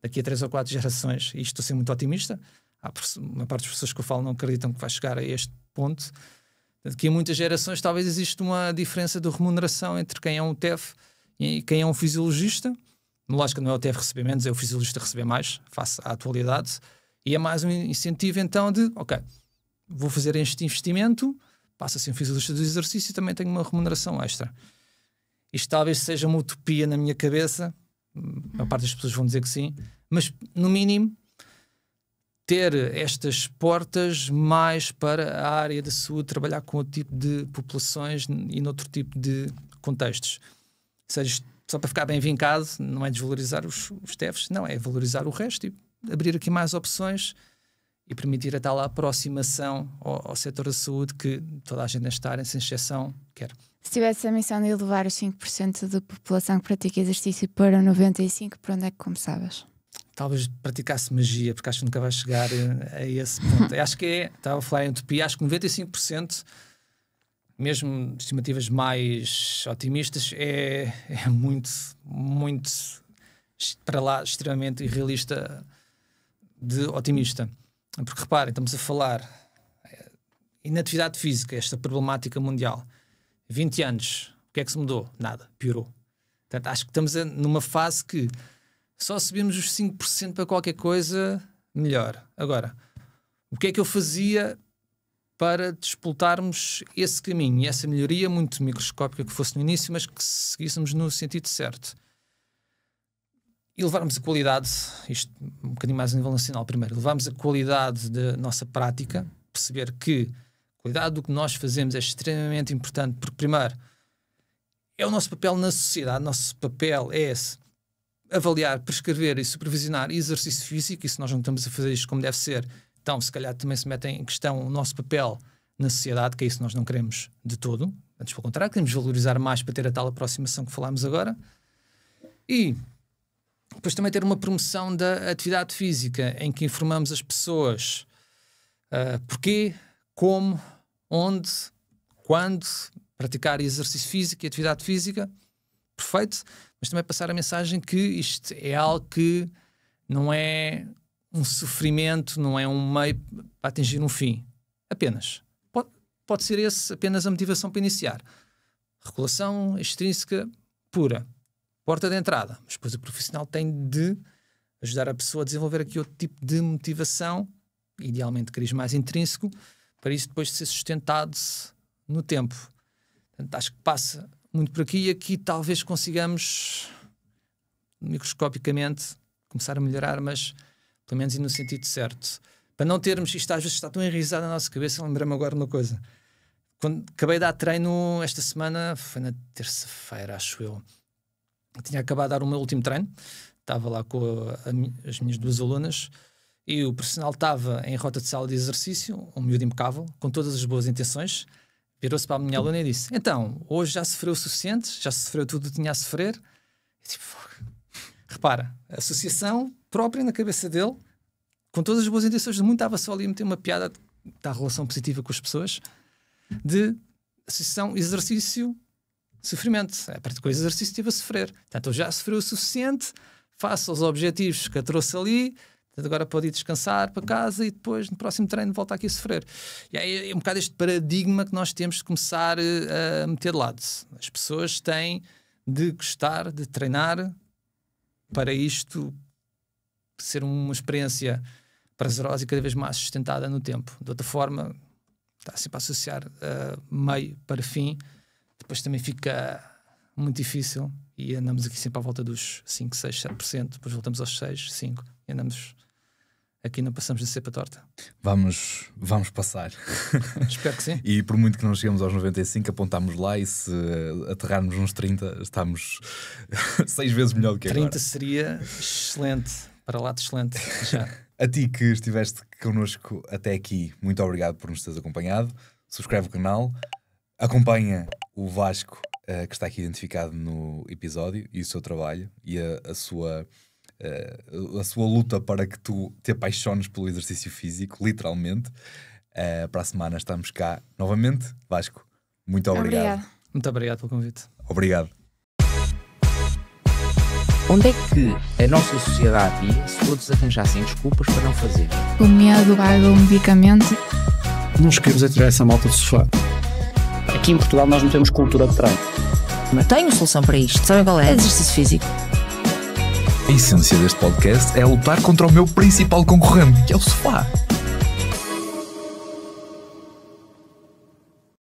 S1: daqui a 3 ou 4 gerações, e estou a ser muito otimista. Uma parte das pessoas que eu falo não acreditam que vai chegar a este ponto. Daqui a muitas gerações talvez exista uma diferença de remuneração entre quem é um TEF e quem é um fisiologista. Lógico que não é o TEF receber menos, é o fisiologista receber mais, face à atualidade. E é mais um incentivo então de, ok, vou fazer este investimento, passa a ser um fisiologista do exercício e também tenho uma remuneração extra. Isto talvez seja uma utopia na minha cabeça, a parte das pessoas vão dizer que sim, mas no mínimo ter estas portas mais para a área da saúde, trabalhar com outro tipo de populações e noutro tipo de contextos. Ou seja, só para ficar bem vincado, não é desvalorizar os TEFs, não, é valorizar o resto e abrir aqui mais opções e permitir a tal aproximação ao setor da saúde que toda a gente nesta área, sem exceção, quer.
S2: Se tivesse a missão de elevar os 5% da população que pratica exercício para 95%, por onde é que começavas?
S1: Talvez praticasse magia, porque acho que nunca vai chegar a esse ponto. Acho que estava a falar em utopia, acho que 95%, mesmo estimativas mais otimistas, é muito para lá, extremamente irrealista de otimista. Porque reparem, estamos a falar inatividade física, esta problemática mundial. 20 anos, o que é que se mudou? Nada, piorou. Portanto, acho que estamos numa fase que só subimos os 5% para qualquer coisa, melhor. Agora, o que é que eu fazia para disputarmos esse caminho e essa melhoria muito microscópica que fosse no início, mas que seguíssemos no sentido certo? E levarmos a qualidade, isto um bocadinho mais a nível nacional primeiro, levarmos a qualidade da nossa prática, perceber que a qualidade do que nós fazemos é extremamente importante, porque primeiro é o nosso papel na sociedade, o nosso papel é avaliar, prescrever e supervisionar exercício físico, e se nós não estamos a fazer isto como deve ser, então se calhar também se mete em questão o nosso papel na sociedade, que é isso que nós não queremos de todo, antes pelo contrário, queremos valorizar mais para ter a tal aproximação que falámos agora, e depois também ter uma promoção da atividade física, em que informamos as pessoas porquê, como, onde, quando praticar exercício físico e atividade física, perfeito, mas também passar a mensagem que isto é algo que não é um sofrimento, não é um meio para atingir um fim, apenas. Pode ser esse apenas a motivação para iniciar. Regulação extrínseca pura. Porta de entrada, mas depois o profissional tem de ajudar a pessoa a desenvolver aqui outro tipo de motivação, idealmente cariz mais intrínseco, para isso depois ser sustentado no tempo. Portanto, acho que passa muito por aqui, e aqui talvez consigamos microscopicamente começar a melhorar, mas pelo menos ir no sentido certo. Para não termos, isto às vezes está tão enraizado na nossa cabeça, lembrei-me agora uma coisa. Quando acabei de dar treino esta semana, foi na terça-feira, acho eu. Eu tinha acabado de dar o meu último treino, estava lá com as minhas 2 alunas e o profissional estava em rota de sala de exercício, um miúdo impecável, com todas as boas intenções, virou-se para a minha aluna e disse: então, hoje já sofreu o suficiente? Já sofreu tudo o que tinha a sofrer? E tipo, repara, a associação própria na cabeça dele, com todas as boas intenções do mundo, estava só ali a meter uma piada da relação positiva com as pessoas, de associação exercício sofrimento. A partir do exercício estive a sofrer. Portanto, eu já sofreu o suficiente, faço os objetivos que a trouxe ali, agora pode ir descansar para casa e depois no próximo treino volta aqui a sofrer. E aí é um bocado este paradigma que nós temos de começar a meter de lado. As pessoas têm de gostar, de treinar, para isto ser uma experiência prazerosa e cada vez mais sustentada no tempo. De outra forma, está sempre a associar meio para fim, depois também fica muito difícil e andamos aqui sempre à volta dos 5, 6, 7%, depois voltamos aos 6, 5 e andamos aqui, não passamos de cepa torta.
S3: Vamos passar.
S1: Espero que sim.
S3: E por muito que não cheguemos aos 95, apontámos lá, e se aterrarmos uns 30, estamos 6 vezes melhor do que
S1: 30
S3: agora.
S1: Seria excelente, para lá de excelente já.
S3: A ti que estiveste connosco até aqui, muito obrigado por nos teres acompanhado. Subscreve o canal, acompanha o Vasco, que está aqui identificado no episódio, e o seu trabalho e a sua luta para que tu te apaixones pelo exercício físico, literalmente. Para a semana estamos cá novamente. Vasco, muito obrigado.
S2: Obrigada.
S1: Muito obrigado pelo convite.
S3: Obrigado.
S4: Onde é que a nossa sociedade ia se todos arranjassem desculpas para não fazer?
S2: O medo paga o medicamento.
S5: Não nos queremos tirar essa malta do sofá. Aqui em Portugal nós não temos cultura de treino.
S6: Mas tenho solução para isto. Sabem qual é? Exercício físico.
S3: A essência deste podcast é lutar contra o meu principal concorrente, que é o sofá.